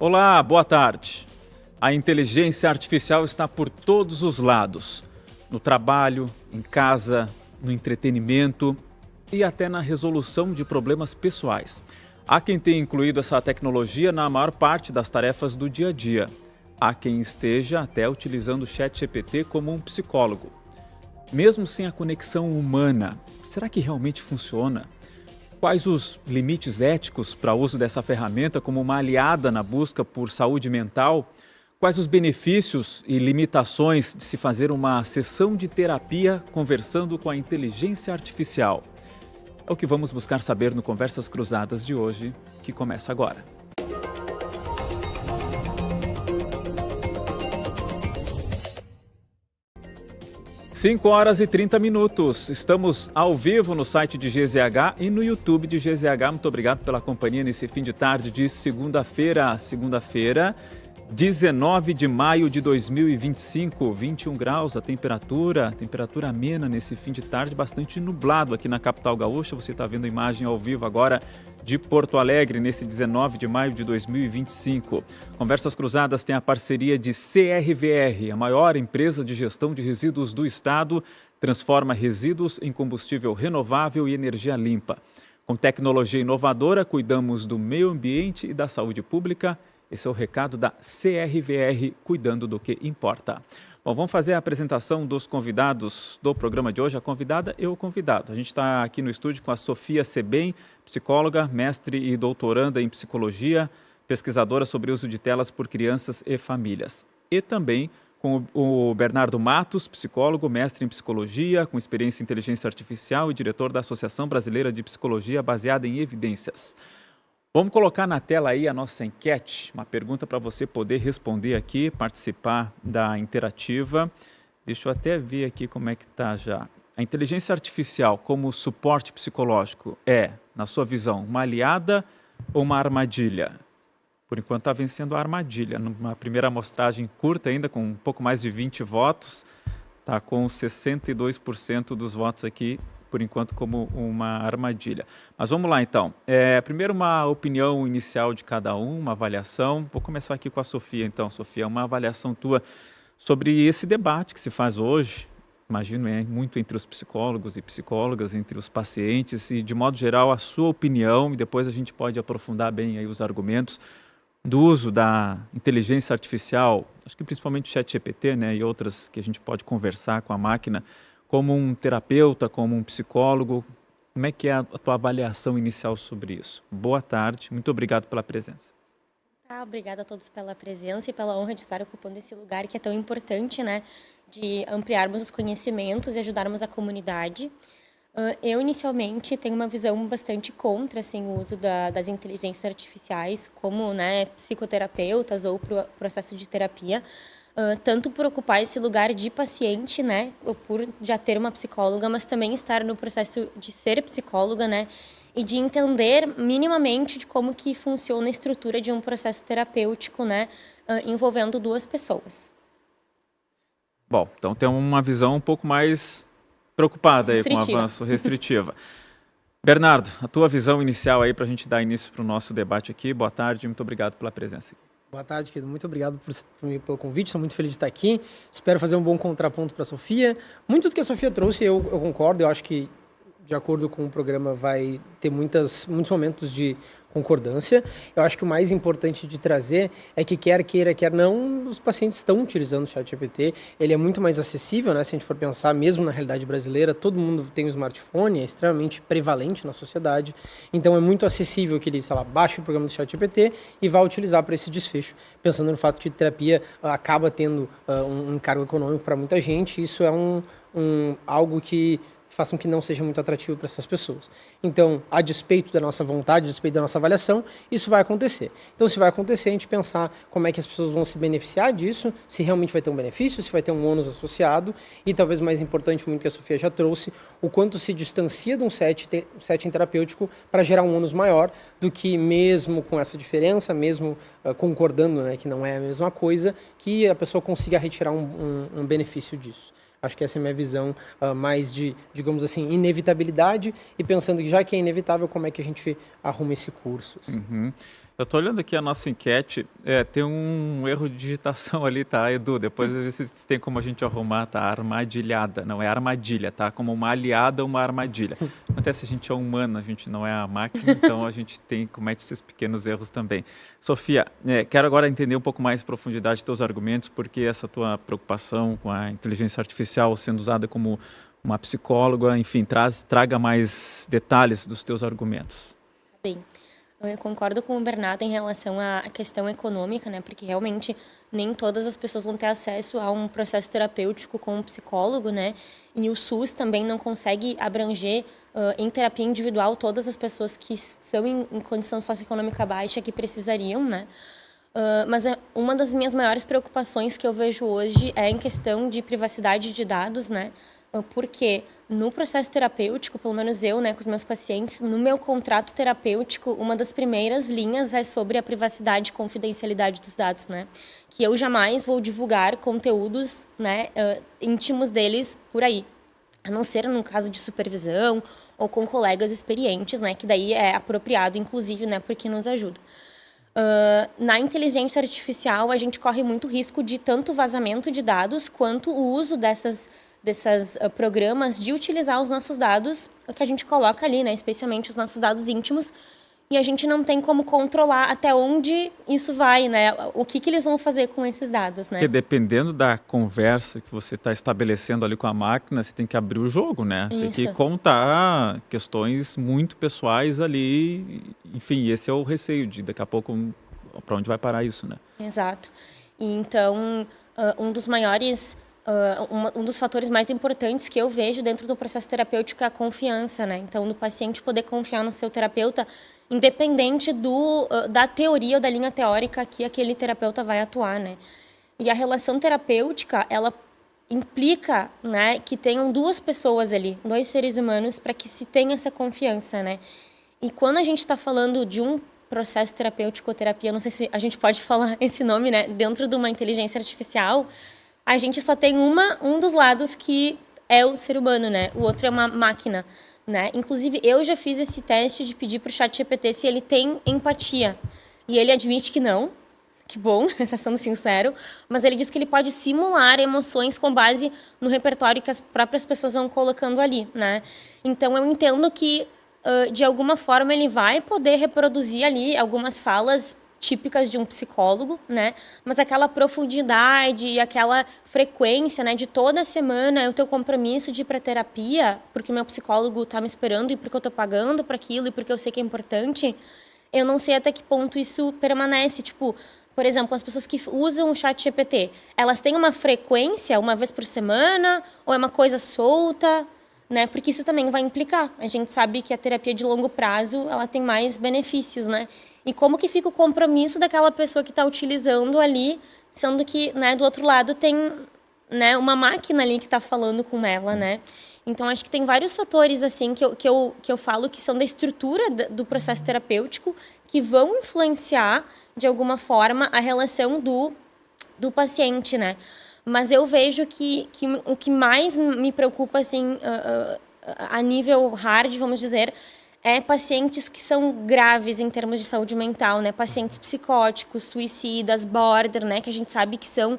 Olá, boa tarde. A inteligência artificial está por todos os lados. No trabalho, em casa, no entretenimento e até na resolução de problemas pessoais. Há quem tenha incluído essa tecnologia na maior parte das tarefas do dia a dia. Há quem esteja até utilizando o ChatGPT como um psicólogo. Mesmo sem a conexão humana, será que realmente funciona? Quais os limites éticos para o uso dessa ferramenta como uma aliada na busca por saúde mental? Quais os benefícios e limitações de se fazer uma sessão de terapia conversando com a inteligência artificial? É o que vamos buscar saber no Conversas Cruzadas de hoje, que começa agora. Cinco horas e 30 minutos. Estamos ao vivo no site de GZH e no YouTube de GZH. Muito obrigado pela companhia nesse fim de tarde de segunda-feira. Segunda-feira, 19 de maio de 2025, 21 graus a temperatura amena nesse fim de tarde, bastante nublado aqui na capital gaúcha. Você está vendo a imagem ao vivo agora de Porto Alegre, nesse 19 de maio de 2025. Conversas Cruzadas tem a parceria de CRVR, a maior empresa de gestão de resíduos do estado, transforma resíduos em combustível renovável e energia limpa. Com tecnologia inovadora, cuidamos do meio ambiente e da saúde pública. Esse é o recado da CRVR, cuidando do que importa. Bom, vamos fazer a apresentação dos convidados do programa de hoje. A convidada e o convidado. A gente está aqui no estúdio com a Sofia Sebem, psicóloga, mestre e doutoranda em psicologia, pesquisadora sobre o uso de telas por crianças e famílias. E também com o Bernardo Matos, psicólogo, mestre em psicologia, com experiência em inteligência artificial e diretor da Associação Brasileira de Psicologia baseada em evidências. Vamos colocar na tela aí a nossa enquete, uma pergunta para você poder responder aqui, participar da interativa. Deixa eu até ver aqui como é que está já. A inteligência artificial como suporte psicológico é, na sua visão, uma aliada ou uma armadilha? Por enquanto está vencendo a armadilha. Numa primeira amostragem curta ainda, com um pouco mais de 20 votos, está com 62% dos votos aqui, por enquanto, como uma armadilha. Mas vamos lá, então. Primeiro, uma opinião inicial de cada um, uma avaliação. Vou começar aqui com a Sofia, então. Sofia, uma avaliação tua sobre esse debate que se faz hoje. Imagino, muito entre os psicólogos e psicólogas, entre os pacientes e, de modo geral, a sua opinião, e depois a gente pode aprofundar bem aí os argumentos do uso da inteligência artificial, acho que principalmente o ChatGPT, né, e outras que a gente pode conversar com a máquina, como um terapeuta, como um psicólogo. Como é que é a tua avaliação inicial sobre isso? Boa tarde, muito obrigado pela presença. Obrigada a todos pela presença e pela honra de estar ocupando esse lugar que é tão importante, né? De ampliarmos os conhecimentos e ajudarmos a comunidade. Eu, inicialmente, tenho uma visão bastante contra assim, o uso das inteligências artificiais como, né, psicoterapeutas ou processo de terapia. Tanto por ocupar esse lugar de paciente, né, ou por já ter uma psicóloga, mas também estar no processo de ser psicóloga, né, e de entender minimamente de como que funciona a estrutura de um processo terapêutico, né, envolvendo duas pessoas. Bom, então tem uma visão um pouco mais preocupada aí com o avanço restritiva. Bernardo, a tua visão inicial aí para a gente dar início para o nosso debate aqui. Boa tarde, muito obrigado pela presença aqui. Boa tarde, querido. Muito obrigado pelo convite. Estou muito feliz de estar aqui. Espero fazer um bom contraponto para a Sofia. Muito do que a Sofia trouxe, eu concordo. Eu acho que, de acordo com o programa, vai ter muitos momentos de concordância. Eu acho que o mais importante de trazer é que, quer queira, quer não, os pacientes estão utilizando o ChatGPT. Ele é muito mais acessível, né? Se a gente for pensar, mesmo na realidade brasileira, todo mundo tem um smartphone, é extremamente prevalente na sociedade. Então, é muito acessível que ele, baixe o programa do ChatGPT e vá utilizar para esse desfecho. Pensando no fato que terapia acaba tendo um encargo econômico para muita gente, isso é algo que façam que não seja muito atrativo para essas pessoas. Então, a despeito da nossa vontade, a despeito da nossa avaliação, isso vai acontecer. Então, se vai acontecer, a gente pensar como é que as pessoas vão se beneficiar disso, se realmente vai ter um benefício, se vai ter um ônus associado, e talvez mais importante, muito que a Sofia já trouxe, o quanto se distancia de um setting terapêutico para gerar um ônus maior do que, mesmo com essa diferença, mesmo concordando, né, que não é a mesma coisa, que a pessoa consiga retirar um benefício disso. Acho que essa é a minha visão mais de, digamos assim, inevitabilidade, e pensando que já que é inevitável, como é que a gente arruma esse curso? Assim. Uhum. Eu estou olhando aqui a nossa enquete, tem um erro de digitação ali, tá, Edu? Depois se tem como a gente arrumar, tá? Armadilhada, não é armadilha, tá? Como uma aliada ou uma armadilha. Até se a gente é humano, a gente não é a máquina, então a gente comete esses pequenos erros também. Sofia, quero agora entender um pouco mais em profundidade teus argumentos, porque essa tua preocupação com a inteligência artificial sendo usada como uma psicóloga, enfim, traga mais detalhes dos teus argumentos. Bem, eu concordo com o Bernardo em relação à questão econômica, né? Porque realmente nem todas as pessoas vão ter acesso a um processo terapêutico com um psicólogo, né? E o SUS também não consegue abranger em terapia individual todas as pessoas que são em condição socioeconômica baixa que precisariam, né? Mas uma das minhas maiores preocupações que eu vejo hoje é em questão de privacidade de dados, né? Porque no processo terapêutico, pelo menos eu, né, com os meus pacientes, no meu contrato terapêutico, uma das primeiras linhas é sobre a privacidade e confidencialidade dos dados, né? Que eu jamais vou divulgar conteúdos, né, íntimos deles por aí. A não ser no caso de supervisão ou com colegas experientes, né, que daí é apropriado, inclusive, né, porque nos ajuda. Na inteligência artificial, a gente corre muito risco de tanto vazamento de dados quanto o uso desses programas de utilizar os nossos dados que a gente coloca ali, né, especialmente os nossos dados íntimos, e a gente não tem como controlar até onde isso vai, né, o que eles vão fazer com esses dados, né? Porque dependendo da conversa que você está estabelecendo ali com a máquina, você tem que abrir o jogo, né? Isso. Tem que contar questões muito pessoais ali, enfim, esse é o receio de daqui a pouco para onde vai parar isso, né? Exato. E então, um dos fatores mais importantes que eu vejo dentro do processo terapêutico é a confiança, né? Então, do paciente poder confiar no seu terapeuta, independente da teoria ou da linha teórica que aquele terapeuta vai atuar, né? E a relação terapêutica, ela implica, né, que tenham duas pessoas ali, dois seres humanos, para que se tenha essa confiança, né? E quando a gente está falando de um processo terapêutico ou terapia, não sei se a gente pode falar esse nome, né? Dentro de uma inteligência artificial, a gente só tem um dos lados que é o ser humano, né? O outro é uma máquina, né? Inclusive, eu já fiz esse teste de pedir para o ChatGPT se ele tem empatia. E ele admite que não. Que bom, está sendo sincero. Mas ele diz que ele pode simular emoções com base no repertório que as próprias pessoas vão colocando ali, né? Então, eu entendo que, de alguma forma, ele vai poder reproduzir ali algumas falas típicas de um psicólogo, né? Mas aquela profundidade e aquela frequência, né, de toda semana é o teu compromisso de ir para terapia, porque o meu psicólogo está me esperando e porque eu estou pagando para aquilo e porque eu sei que é importante, eu não sei até que ponto isso permanece. Tipo, por exemplo, as pessoas que usam o ChatGPT, elas têm uma frequência uma vez por semana ou é uma coisa solta, né? Porque isso também vai implicar. A gente sabe que a terapia de longo prazo, ela tem mais benefícios, né? E como que fica o compromisso daquela pessoa que está utilizando ali, sendo que, né, do outro lado tem, né, uma máquina ali que está falando com ela, né? Então, acho que tem vários fatores, assim, que eu falo que são da estrutura do processo terapêutico que vão influenciar, de alguma forma, a relação do paciente, né? Mas eu vejo que o que mais me preocupa, assim, a nível hard, vamos dizer, é pacientes que são graves em termos de saúde mental, né? Pacientes psicóticos, suicidas, border, né? Que a gente sabe que são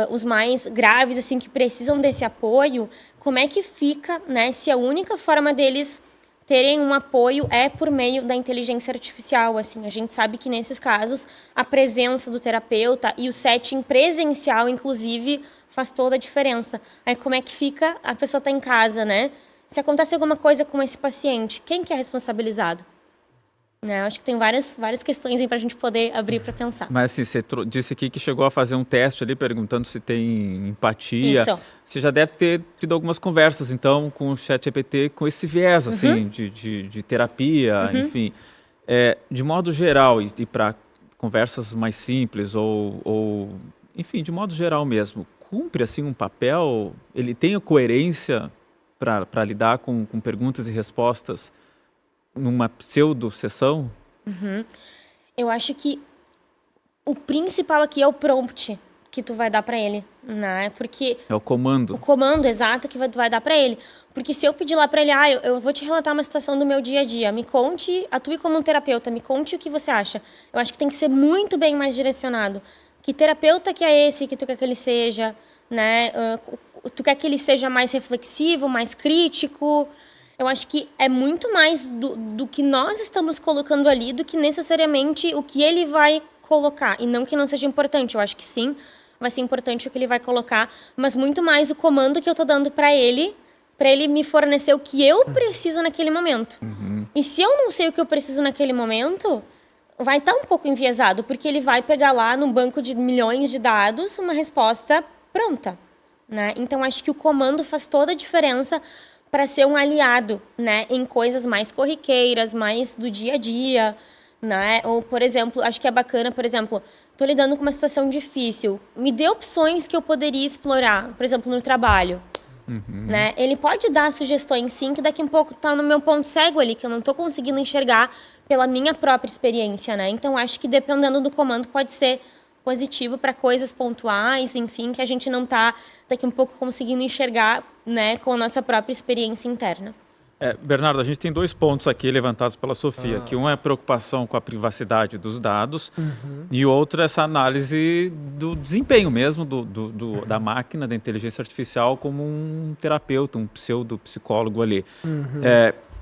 os mais graves, assim, que precisam desse apoio. Como é que fica, né? Se a única forma deles terem um apoio é por meio da inteligência artificial, assim. A gente sabe que nesses casos a presença do terapeuta e o setting presencial, inclusive, faz toda a diferença. Aí como é que fica? A pessoa está em casa, né? Se acontece alguma coisa com esse paciente, quem que é responsabilizado? Né? Eu acho que tem várias questões aí para a gente poder abrir para pensar. Mas assim, você disse aqui que chegou a fazer um teste ali perguntando se tem empatia. Isso. Você já deve ter tido algumas conversas, então, com o ChatGPT com esse viés, assim, de terapia, enfim. De modo geral, e para conversas mais simples ou, enfim, de modo geral mesmo, cumpre, assim, um papel? Ele tem a coerência para lidar com perguntas e respostas numa pseudo-sessão? Eu acho que o principal aqui é o prompt, que tu vai dar para ele, né? Porque É o comando. o comando exato que vai dar para ele. Porque se eu pedir lá para ele, eu vou te relatar uma situação do meu dia a dia, me conte, atue como um terapeuta, me conte o que você acha. Eu acho que tem que ser muito bem mais direcionado. Que terapeuta que é esse que tu quer que ele seja, né? Tu quer que ele seja mais reflexivo, mais crítico? Eu acho que é muito mais do que nós estamos colocando ali do que necessariamente o que ele vai colocar. E não que não seja importante, eu acho que sim, vai ser importante o que ele vai colocar, mas muito mais o comando que eu tô dando para ele me fornecer o que eu preciso naquele momento. E se eu não sei o que eu preciso naquele momento, vai estar um pouco enviesado, porque ele vai pegar lá no banco de milhões de dados uma resposta pronta, né? Então, acho que o comando faz toda a diferença para ser um aliado, né? Em coisas mais corriqueiras, mais do dia a dia, né? Ou, por exemplo, acho que é bacana, por exemplo, estou lidando com uma situação difícil, me dê opções que eu poderia explorar, por exemplo, no trabalho. Né? Ele pode dar sugestões, sim, que daqui a um pouco está no meu ponto cego ali, que eu não estou conseguindo enxergar pela minha própria experiência, né? Então, acho que dependendo do comando pode ser positivo para coisas pontuais, enfim, que a gente não está daqui a um pouco conseguindo enxergar, né, com a nossa própria experiência interna. Bernardo, a gente tem 2 pontos aqui levantados pela Sofia, que um é a preocupação com a privacidade dos dados e outro é essa análise do desempenho mesmo da máquina, da inteligência artificial como um terapeuta, um pseudo-psicólogo ali.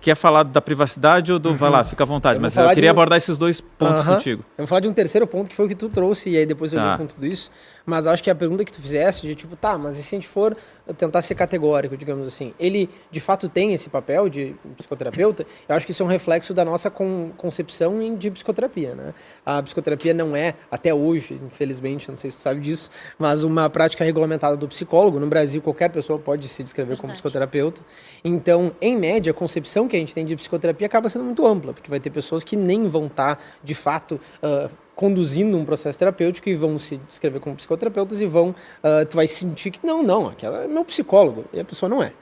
Quer falar da privacidade ou do... Vai lá, fica à vontade, mas eu queria abordar esses 2 pontos contigo. Eu vou falar de um terceiro ponto que foi o que tu trouxe e aí depois eu venho com tudo isso, mas acho que a pergunta que tu fizeste de tipo, tá, mas e se a gente for tentar ser categórico, digamos assim, ele de fato tem esse papel de psicoterapeuta? Eu acho que isso é um reflexo da nossa concepção de psicoterapia, né? A psicoterapia não é, até hoje, infelizmente, não sei se tu sabe disso, mas uma prática regulamentada do psicólogo. No Brasil, qualquer pessoa pode se descrever como psicoterapeuta. Então, em média, a concepção que a gente tem de psicoterapia acaba sendo muito ampla, porque vai ter pessoas que nem vão estar, de fato, conduzindo um processo terapêutico e vão se descrever como psicoterapeutas e tu vai sentir que não, aquela é meu psicólogo, e a pessoa não é.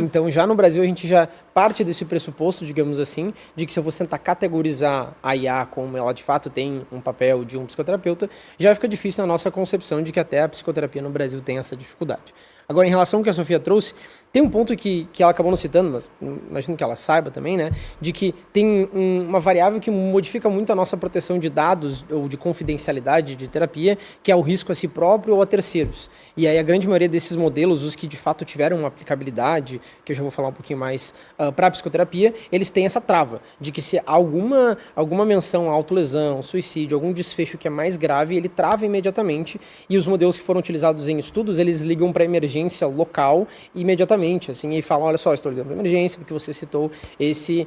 Então, já no Brasil, a gente já parte desse pressuposto, digamos assim, de que se eu vou tentar categorizar a IA como ela de fato tem um papel de um psicoterapeuta, já fica difícil na nossa concepção de que até a psicoterapia no Brasil tem essa dificuldade. Agora, em relação ao que a Sofia trouxe, tem um ponto que ela acabou não citando, mas imagino que ela saiba também, né? De que tem uma variável que modifica muito a nossa proteção de dados ou de confidencialidade de terapia, que é o risco a si próprio ou a terceiros. E aí a grande maioria desses modelos, os que de fato tiveram uma aplicabilidade, que eu já vou falar um pouquinho mais para a psicoterapia, eles têm essa trava de que se alguma menção à autolesão, suicídio, algum desfecho que é mais grave, ele trava imediatamente, e os modelos que foram utilizados em estudos, eles ligam para emergência local imediatamente, assim, e falam, olha só, estou ligando para emergência porque você citou esse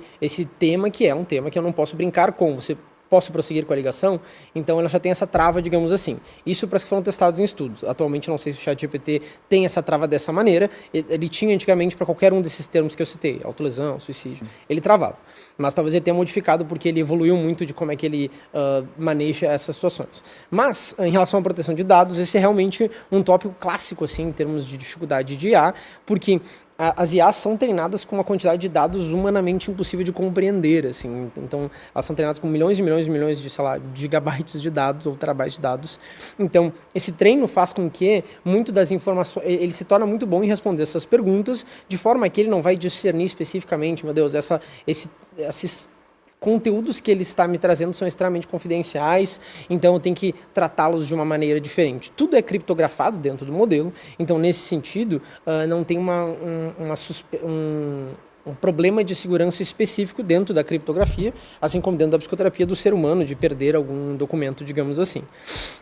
tema que é um tema que eu não posso brincar com, você posso prosseguir com a ligação? Então ela já tem essa trava, digamos assim. Isso para os que foram testados em estudos. Atualmente não sei se o ChatGPT tem essa trava dessa maneira, ele tinha antigamente para qualquer um desses termos que eu citei, autolesão, suicídio, ele travava. Mas talvez ele tenha modificado porque ele evoluiu muito de como é que ele maneja essas situações. Mas, em relação à proteção de dados, esse é realmente um tópico clássico, assim, em termos de dificuldade de IA, porque as IAs são treinadas com uma quantidade de dados humanamente impossível de compreender, assim. Então, elas são treinadas com milhões e milhões e milhões de, sei lá, gigabytes de dados ou terabytes de dados. Então, esse treino faz com que muito das informações... Ele se torna muito bom em responder essas perguntas, de forma que ele não vai discernir especificamente, meu Deus, esses conteúdos que ele está me trazendo são extremamente confidenciais, então eu tenho que tratá-los de uma maneira diferente. Tudo é criptografado dentro do modelo, então nesse sentido não tem um problema de segurança específico dentro da criptografia, assim como dentro da psicoterapia do ser humano, de perder algum documento, digamos assim.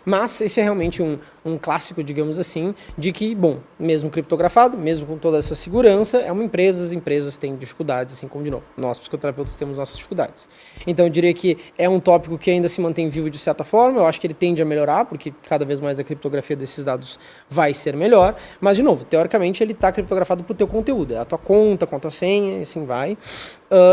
Mas esse é realmente um clássico, digamos assim, de que, bom, mesmo criptografado, mesmo com toda essa segurança, é uma empresa, as empresas têm dificuldades, assim como, de novo, nós, psicoterapeutas, temos nossas dificuldades. Então, eu diria que é um tópico que ainda se mantém vivo de certa forma, eu acho que ele tende a melhorar, porque cada vez mais a criptografia desses dados vai ser melhor, mas, de novo, teoricamente, ele está criptografado para o teu conteúdo, é a tua conta, com a tua senha, assim vai.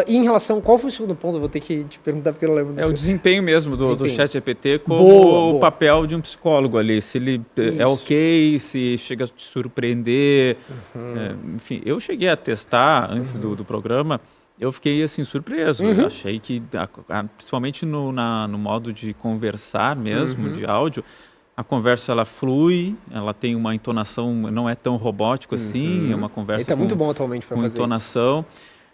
E em relação... Qual foi o segundo ponto? Eu vou ter que te perguntar porque eu não lembro disso. É o desempenho mesmo do ChatGPT como o papel de um psicólogo ali. Se ele é ok, se chega a te surpreender. Enfim, eu cheguei a testar antes do programa, eu fiquei assim surpreso. Eu achei que, principalmente no modo de conversar mesmo, de áudio, a conversa ela flui, ela tem uma entonação, não é tão robótico assim, é uma conversa Ele tá muito bom atualmente para com fazer entonação.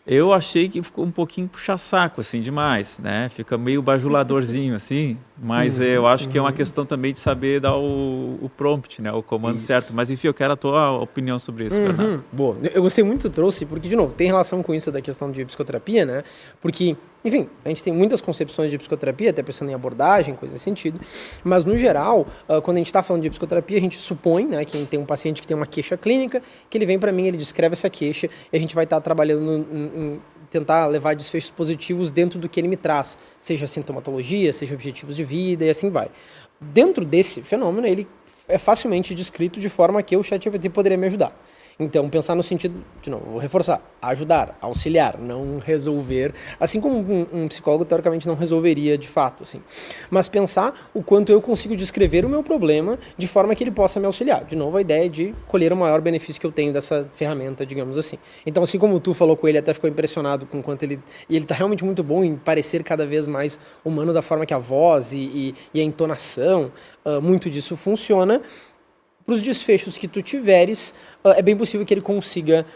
Eu achei que ficou um pouquinho puxa-saco, assim, demais, né? Fica meio bajuladorzinho, assim, mas eu acho que é uma questão também de saber dar o prompt, né? O comando certo. Mas, enfim, eu quero a tua opinião sobre isso, Bernardo. Boa. Eu gostei muito, trouxe, porque, de novo, tem relação com isso da questão de psicoterapia, né? Porque, enfim, a gente tem muitas concepções de psicoterapia, até pensando em abordagem, coisa nesse sentido, mas, no geral, quando a gente está falando de psicoterapia, a gente supõe, né, que tem um paciente que tem uma queixa clínica, que ele vem para mim, ele descreve essa queixa, e a gente vai estar trabalhando em tentar levar desfechos positivos dentro do que ele me traz, seja sintomatologia, seja objetivos de vida e assim vai. Dentro desse fenômeno, ele é facilmente descrito de forma que o ChatGPT poderia me ajudar. Então, pensar no sentido, de novo, vou reforçar, ajudar, auxiliar, não resolver, assim como um psicólogo, teoricamente, não resolveria de fato, assim. Mas pensar o quanto eu consigo descrever o meu problema de forma que ele possa me auxiliar. De novo, a ideia de colher o maior benefício que eu tenho dessa ferramenta, digamos assim. Então, assim como tu falou com ele, até ficou impressionado com o quanto ele... E ele tá realmente muito bom em parecer cada vez mais humano da forma que a voz e a entonação, muito disso funciona. Para os desfechos que tu tiveres, é bem possível que ele consiga,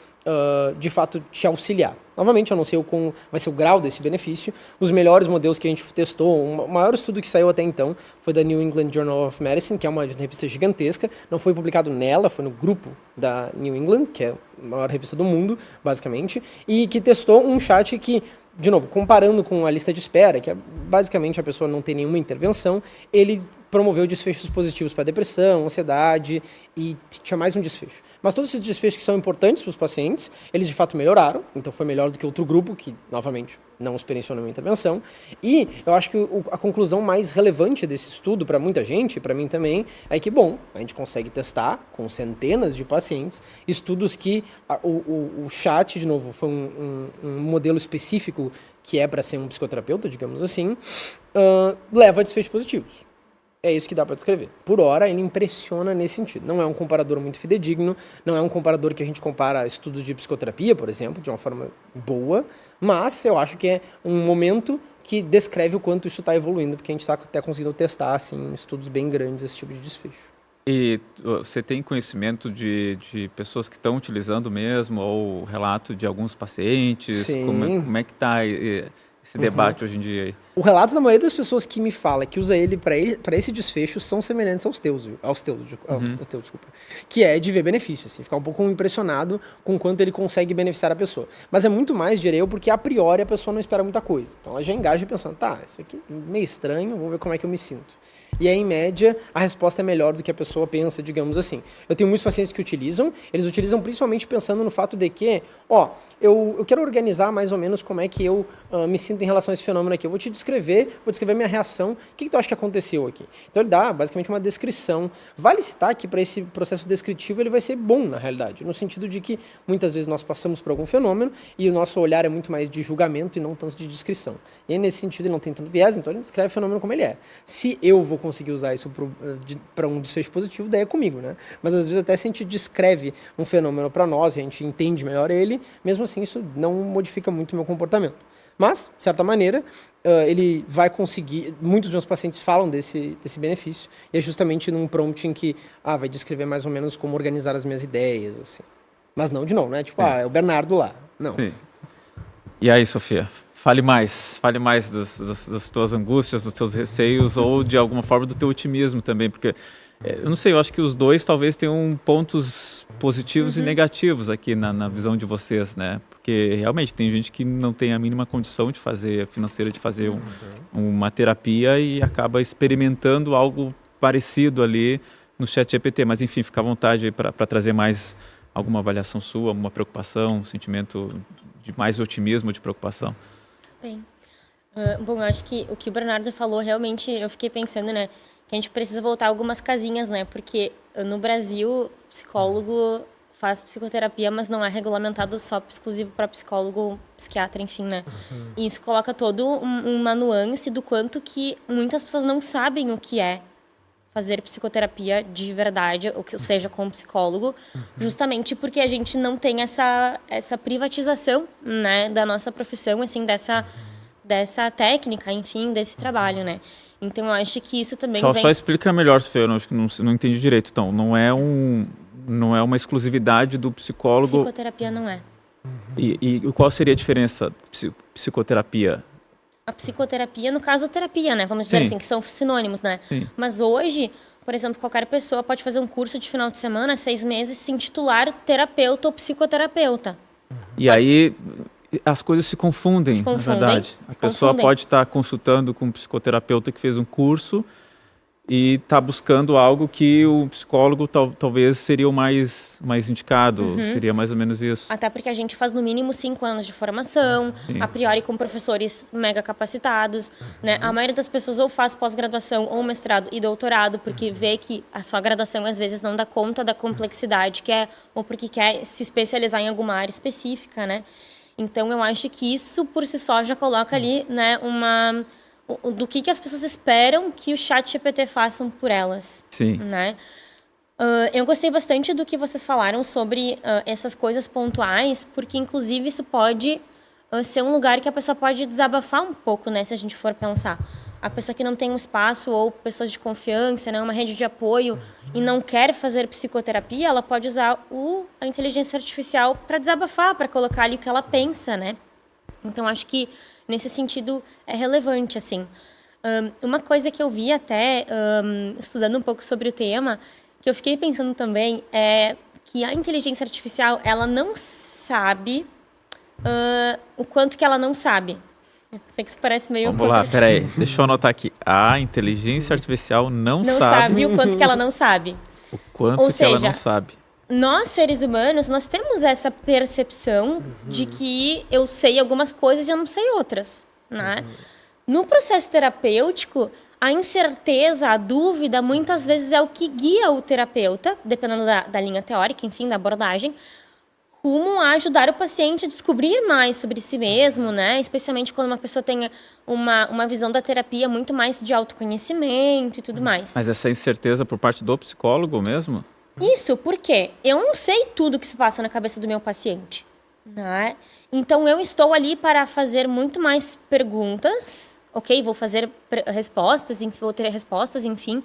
de fato, te auxiliar. Novamente, eu não sei como vai ser o grau desse benefício. Os melhores modelos que a gente testou, o maior estudo que saiu até então foi da New England Journal of Medicine, que é uma revista gigantesca. Não foi publicado nela, foi no grupo da New England, que é a maior revista do mundo, basicamente, e que testou um chat que, de novo, comparando com a lista de espera, que é basicamente a pessoa não tem nenhuma intervenção, ele promoveu desfechos positivos para depressão, ansiedade e tinha mais um desfecho. Mas todos esses desfechos que são importantes para os pacientes, eles de fato melhoraram, então foi melhor do que outro grupo que, novamente, não experienciou nenhuma intervenção. E eu acho que a conclusão mais relevante desse estudo para muita gente, para mim também, é que, bom, a gente consegue testar com centenas de pacientes, estudos que o chat, de novo, foi um modelo específico que é para ser um psicoterapeuta, digamos assim, leva a desfechos positivos. É isso que dá para descrever. Por hora, ele impressiona nesse sentido. Não é um comparador muito fidedigno, não é um comparador que a gente compara estudos de psicoterapia, por exemplo, de uma forma boa, mas eu acho que é um momento que descreve o quanto isso está evoluindo, porque a gente está até conseguindo testar, assim, estudos bem grandes, esse tipo de desfecho. E você tem conhecimento de pessoas que estão utilizando mesmo, ou relato de alguns pacientes? Sim. Como é que está esse debate hoje em dia aí? O relato da maioria das pessoas que me fala que usa ele para esse desfecho são semelhantes aos teus, desculpa, que é de ver benefício, assim, ficar um pouco impressionado com o quanto ele consegue beneficiar a pessoa. Mas é muito mais, direi eu, porque a priori a pessoa não espera muita coisa. Então ela já engaja pensando, tá, isso aqui é meio estranho, vou ver como é que eu me sinto. E aí, em média, a resposta é melhor do que a pessoa pensa, digamos assim. Eu tenho muitos pacientes que utilizam, eles utilizam principalmente pensando no fato de que, eu quero organizar mais ou menos como é que eu me sinto em relação a esse fenômeno aqui. Eu vou descrever minha reação, o que tu acha que aconteceu aqui? Então ele dá basicamente uma descrição. Vale citar que para esse processo descritivo ele vai ser bom, na realidade, no sentido de que muitas vezes nós passamos por algum fenômeno e o nosso olhar é muito mais de julgamento e não tanto de descrição. E aí, nesse sentido, ele não tem tanto viés, então ele descreve o fenômeno como ele é. Se eu vou conseguir usar isso para um desfecho positivo, daí é comigo, né? Mas às vezes até se a gente descreve um fenômeno para nós e a gente entende melhor ele, mesmo assim isso não modifica muito o meu comportamento. Mas, de certa maneira, ele vai conseguir... Muitos dos meus pacientes falam desse benefício e é justamente num prompt em que vai descrever mais ou menos como organizar as minhas ideias, assim. Mas não de novo, né? Tipo, é o Bernardo lá. Não. Sim. E aí, Sofia? Fale mais das tuas angústias, dos teus receios ou de alguma forma do teu otimismo também, porque eu não sei, eu acho que os dois talvez tenham pontos positivos e negativos aqui na visão de vocês, né? Porque realmente tem gente que não tem a mínima condição de fazer financeira, de fazer uma terapia e acaba experimentando algo parecido ali no ChatGPT, mas enfim, fica à vontade para trazer mais alguma avaliação sua, alguma preocupação, um sentimento de mais otimismo ou de preocupação. Bem, bom, eu acho que o que o Bernardo falou, realmente, eu fiquei pensando, né, que a gente precisa voltar algumas casinhas, né, porque no Brasil, psicólogo faz psicoterapia, mas não é regulamentado só exclusivo para psicólogo, psiquiatra, enfim, né. E isso coloca todo uma nuance do quanto que muitas pessoas não sabem o que é fazer psicoterapia de verdade, ou seja, com um psicólogo, justamente porque a gente não tem essa privatização, né, da nossa profissão, assim, dessa técnica, enfim, desse trabalho, né. Então, eu acho que isso também Só explica melhor, Fê, eu acho que não entendi direito. Então, não é uma exclusividade do psicólogo. Psicoterapia não é. E qual seria a diferença psicoterapia? A psicoterapia, no caso, terapia, né? Vamos dizer Sim. assim, que são sinônimos, né? Sim. Mas hoje, por exemplo, qualquer pessoa pode fazer um curso de final de semana, 6 meses, se intitular terapeuta ou psicoterapeuta. E aí as coisas se confundem, Se confundem, na verdade. se A pessoa confundem. pode estar consultando com um psicoterapeuta que fez um curso e está buscando algo que o psicólogo talvez seria o mais indicado, seria mais ou menos isso. Até porque a gente faz no mínimo 5 anos de formação, Sim. a priori com professores mega capacitados, né? A maioria das pessoas ou faz pós-graduação ou mestrado e doutorado, porque vê que a sua graduação às vezes não dá conta da complexidade que é, ou porque quer se especializar em alguma área específica, né? Então, eu acho que isso, por si só, já coloca ali, né, do que as pessoas esperam que o ChatGPT façam por elas, Sim. né? Eu gostei bastante do que vocês falaram sobre essas coisas pontuais, porque, inclusive, isso pode ser um lugar que a pessoa pode desabafar um pouco, né, se a gente for pensar. A pessoa que não tem um espaço ou pessoas de confiança, né, uma rede de apoio e não quer fazer psicoterapia, ela pode usar a inteligência artificial para desabafar, para colocar ali o que ela pensa, né? Então, acho que, nesse sentido, é relevante, assim. Uma coisa que eu vi até, estudando um pouco sobre o tema, que eu fiquei pensando também, é que a inteligência artificial, ela não sabe o quanto que ela não sabe. Eu sei que isso parece meio... Vamos lá, peraí, deixa eu anotar aqui. A inteligência artificial não sabe o quanto que ela não sabe. o quanto Ou que ela seja, não sabe. Nós, seres humanos, nós temos essa percepção de que eu sei algumas coisas e eu não sei outras, né? No processo terapêutico, a incerteza, a dúvida, muitas vezes é o que guia o terapeuta, dependendo da linha teórica, enfim, da abordagem, rumo a ajudar o paciente a descobrir mais sobre si mesmo, né? Especialmente quando uma pessoa tenha uma visão da terapia muito mais de autoconhecimento e tudo mais. Mas essa incerteza por parte do psicólogo mesmo? Isso, porque eu não sei tudo que se passa na cabeça do meu paciente, né? Então, eu estou ali para fazer muito mais perguntas, ok? Vou fazer respostas, vou ter respostas, enfim.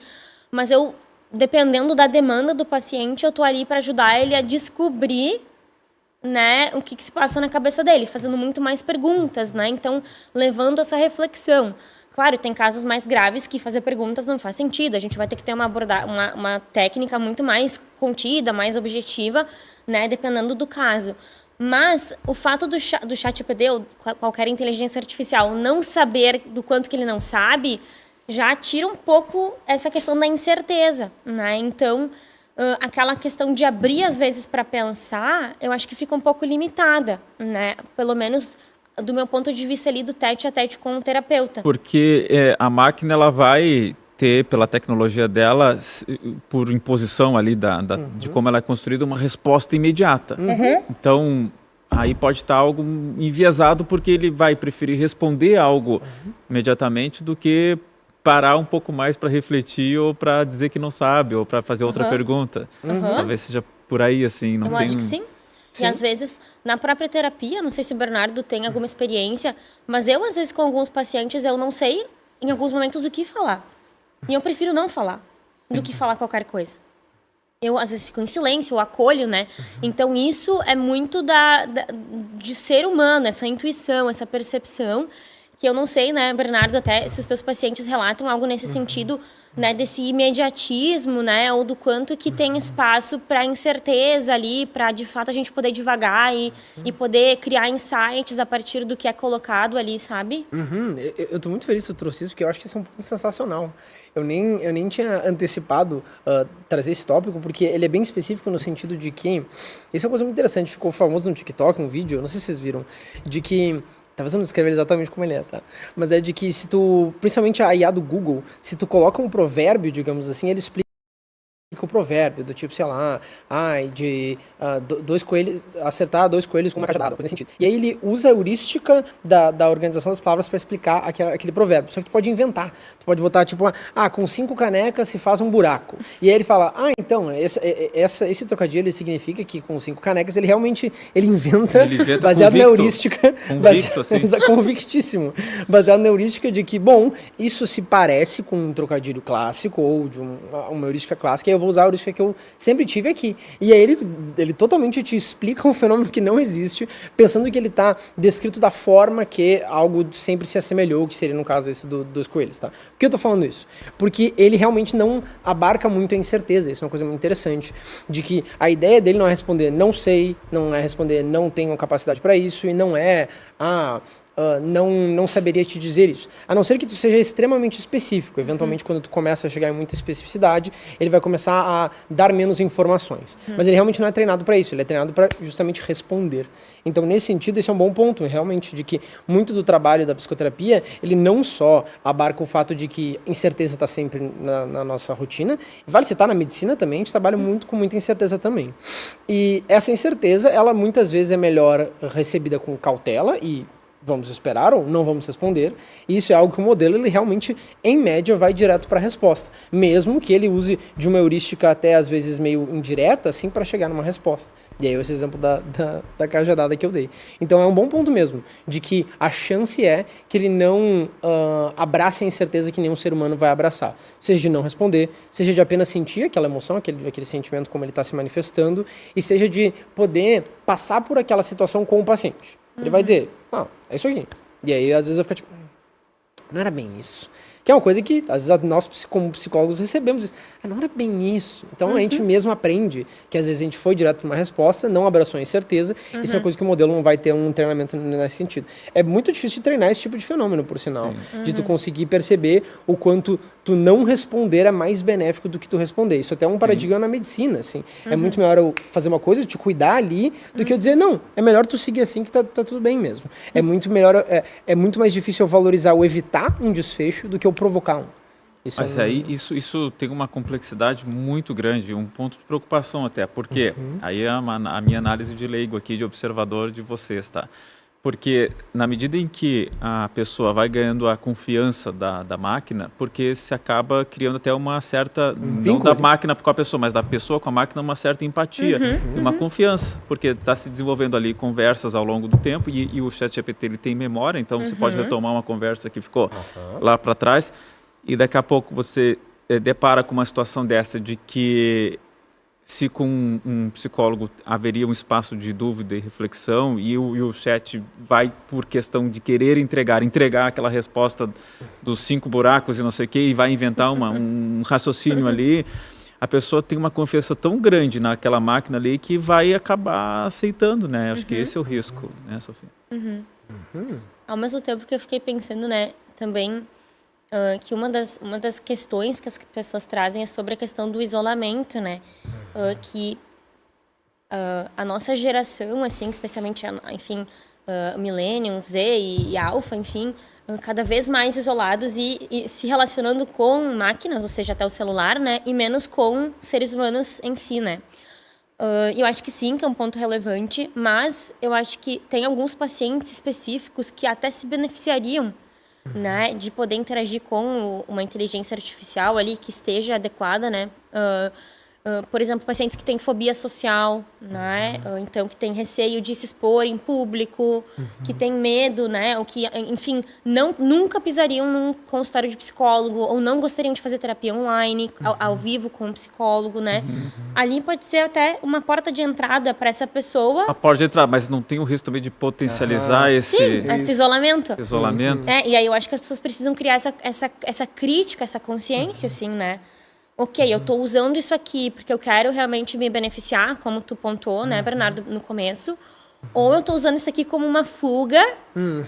Mas eu, dependendo da demanda do paciente, eu estou ali para ajudar ele a descobrir, né, o que se passa na cabeça dele, fazendo muito mais perguntas, né? Então, levando essa reflexão. Claro, tem casos mais graves que fazer perguntas não faz sentido. A gente vai ter que ter uma técnica muito mais contida, mais objetiva, né, dependendo do caso. Mas o fato do ChatGPT ou qualquer inteligência artificial não saber do quanto que ele não sabe, já tira um pouco essa questão da incerteza, né? Então, aquela questão de abrir às vezes para pensar, eu acho que fica um pouco limitada, né? Pelo menos do meu ponto de vista ali do tete a tete com o terapeuta. Porque a máquina ela vai ter, pela tecnologia dela, por imposição ali de como ela é construída, uma resposta imediata. Então, aí pode estar algo enviesado porque ele vai preferir responder algo imediatamente do que parar um pouco mais para refletir ou para dizer que não sabe ou para fazer outra pergunta. Talvez seja por aí, assim. Não eu tem... acho que sim. E às vezes, na própria terapia, não sei se o Bernardo tem alguma experiência, mas eu, às vezes, com alguns pacientes, eu não sei, em alguns momentos, o que falar. E eu prefiro não falar do que falar qualquer coisa. Eu, às vezes, fico em silêncio, eu acolho, né? Então, isso é muito de ser humano, essa intuição, essa percepção, que eu não sei, né, Bernardo, até se os teus pacientes relatam algo nesse sentido, né, desse imediatismo, né, ou do quanto que tem espaço para incerteza ali, para de fato a gente poder divagar e poder criar insights a partir do que é colocado ali, sabe? Eu tô muito feliz que tu trouxe isso, porque eu acho que isso é um ponto sensacional. Eu nem tinha antecipado trazer esse tópico, porque ele é bem específico no sentido de que... Isso é uma coisa muito interessante, ficou famoso no TikTok, um vídeo, não sei se vocês viram, de que... Talvez eu não descreva exatamente como ele é, tá? Mas é de que se tu... Principalmente a IA do Google, se tu coloca um provérbio, digamos assim, ele explica o provérbio, do tipo, sei lá, acertar 2 coelhos com uma cajadada, coisa nesse sentido. E aí ele usa a heurística da organização das palavras para explicar aquele provérbio. Só que tu pode inventar. Tu pode botar, tipo, com 5 canecas se faz um buraco. E aí ele fala, então, esse trocadilho ele significa que com 5 canecas ele realmente inventa baseado na heurística. Convictíssimo. Baseado na heurística de que, bom, isso se parece com um trocadilho clássico ou de uma heurística clássica, e eu vou usar a heurística que eu sempre tive aqui. E aí ele totalmente te explica um fenômeno que não existe, pensando que ele está descrito da forma que algo sempre se assemelhou, que seria no caso esse dos coelhos, tá? Por que eu tô falando isso? Porque ele realmente não abarca muito a incerteza. Isso é uma coisa muito interessante, de que a ideia dele não é responder não sei, não é responder não tenho capacidade para isso, e não é não saberia te dizer isso. A não ser que tu seja extremamente específico. Eventualmente, quando tu começa a chegar em muita especificidade, ele vai começar a dar menos informações. Mas ele realmente não é treinado para isso. Ele é treinado para justamente responder. Então, nesse sentido, esse é um bom ponto, realmente, de que muito do trabalho da psicoterapia, ele não só abarca o fato de que incerteza está sempre na nossa rotina, vale citar na medicina também, a gente trabalha muito com muita incerteza também. E essa incerteza, ela muitas vezes é melhor recebida com cautela e vamos esperar ou não vamos responder. E isso é algo que o modelo, ele realmente, em média, vai direto para a resposta. Mesmo que ele use de uma heurística até, às vezes, meio indireta, assim, para chegar numa resposta. E aí, esse exemplo da cajadada que eu dei. Então, é um bom ponto mesmo, de que a chance é que ele não abrace a incerteza que nenhum ser humano vai abraçar. Seja de não responder, seja de apenas sentir aquela emoção, aquele sentimento como ele está se manifestando, e seja de poder passar por aquela situação com o paciente. Ele vai dizer, é isso aqui. E aí, às vezes, eu fico tipo, não era bem isso. Que é uma coisa que, às vezes, nós, como psicólogos, recebemos isso. Não era bem isso. Então, a gente mesmo aprende que, às vezes, a gente foi direto para uma resposta, não abraçou a incerteza. Isso é uma coisa que o modelo não vai ter um treinamento nesse sentido. É muito difícil de treinar esse tipo de fenômeno, por sinal. De tu conseguir perceber o quanto tu não responder é mais benéfico do que tu responder. Isso até é um paradigma na medicina, assim. É muito melhor eu fazer uma coisa, te cuidar ali, do que eu dizer, não, é melhor tu seguir assim que tá tudo bem mesmo. É muito melhor, é muito mais difícil eu valorizar ou evitar um desfecho do que eu provocar um. Mas aí isso tem uma complexidade muito grande, um ponto de preocupação até, porque aí é a minha análise de leigo aqui, de observador de vocês, tá? Porque na medida em que a pessoa vai ganhando a confiança da máquina, porque se acaba criando até uma certa, não da máquina com a pessoa, mas da pessoa com a máquina, uma certa empatia e uma confiança, porque está se desenvolvendo ali conversas ao longo do tempo e o ChatGPT ele tem memória, então você pode retomar uma conversa que ficou lá para trás e daqui a pouco você depara com uma situação dessa de que se com um psicólogo haveria um espaço de dúvida e reflexão e o chat vai por questão de querer entregar aquela resposta dos 5 buracos e não sei o que e vai inventar um raciocínio ali, a pessoa tem uma confiança tão grande naquela máquina ali que vai acabar aceitando, né? Acho que esse é o risco, né, Sofia? Ao mesmo tempo que eu fiquei pensando, né, também que uma das questões que as pessoas trazem é sobre a questão do isolamento, né? Que a nossa geração, assim, especialmente, enfim, Millennium, Z e Alpha, enfim, cada vez mais isolados e se relacionando com máquinas, ou seja, até o celular, né? E menos com seres humanos em si, né? Eu acho que sim, que é um ponto relevante, mas eu acho que tem alguns pacientes específicos que até se beneficiariam, né, de poder interagir com uma inteligência artificial ali que esteja adequada, né? Por exemplo, pacientes que têm fobia social, né? Então, que têm receio de se expor em público, que têm medo, né? Ou que, enfim, nunca pisariam num consultório de psicólogo ou não gostariam de fazer terapia online, ao vivo com um psicólogo, né? Ali pode ser até uma porta de entrada para essa pessoa. A porta de entrada, mas não tem o risco também de potencializar esse isolamento. E aí eu acho que as pessoas precisam criar essa crítica, essa consciência, assim, né? Ok, eu estou usando isso aqui porque eu quero realmente me beneficiar, como tu pontuou, né, Bernardo, no começo. Ou eu estou usando isso aqui como uma fuga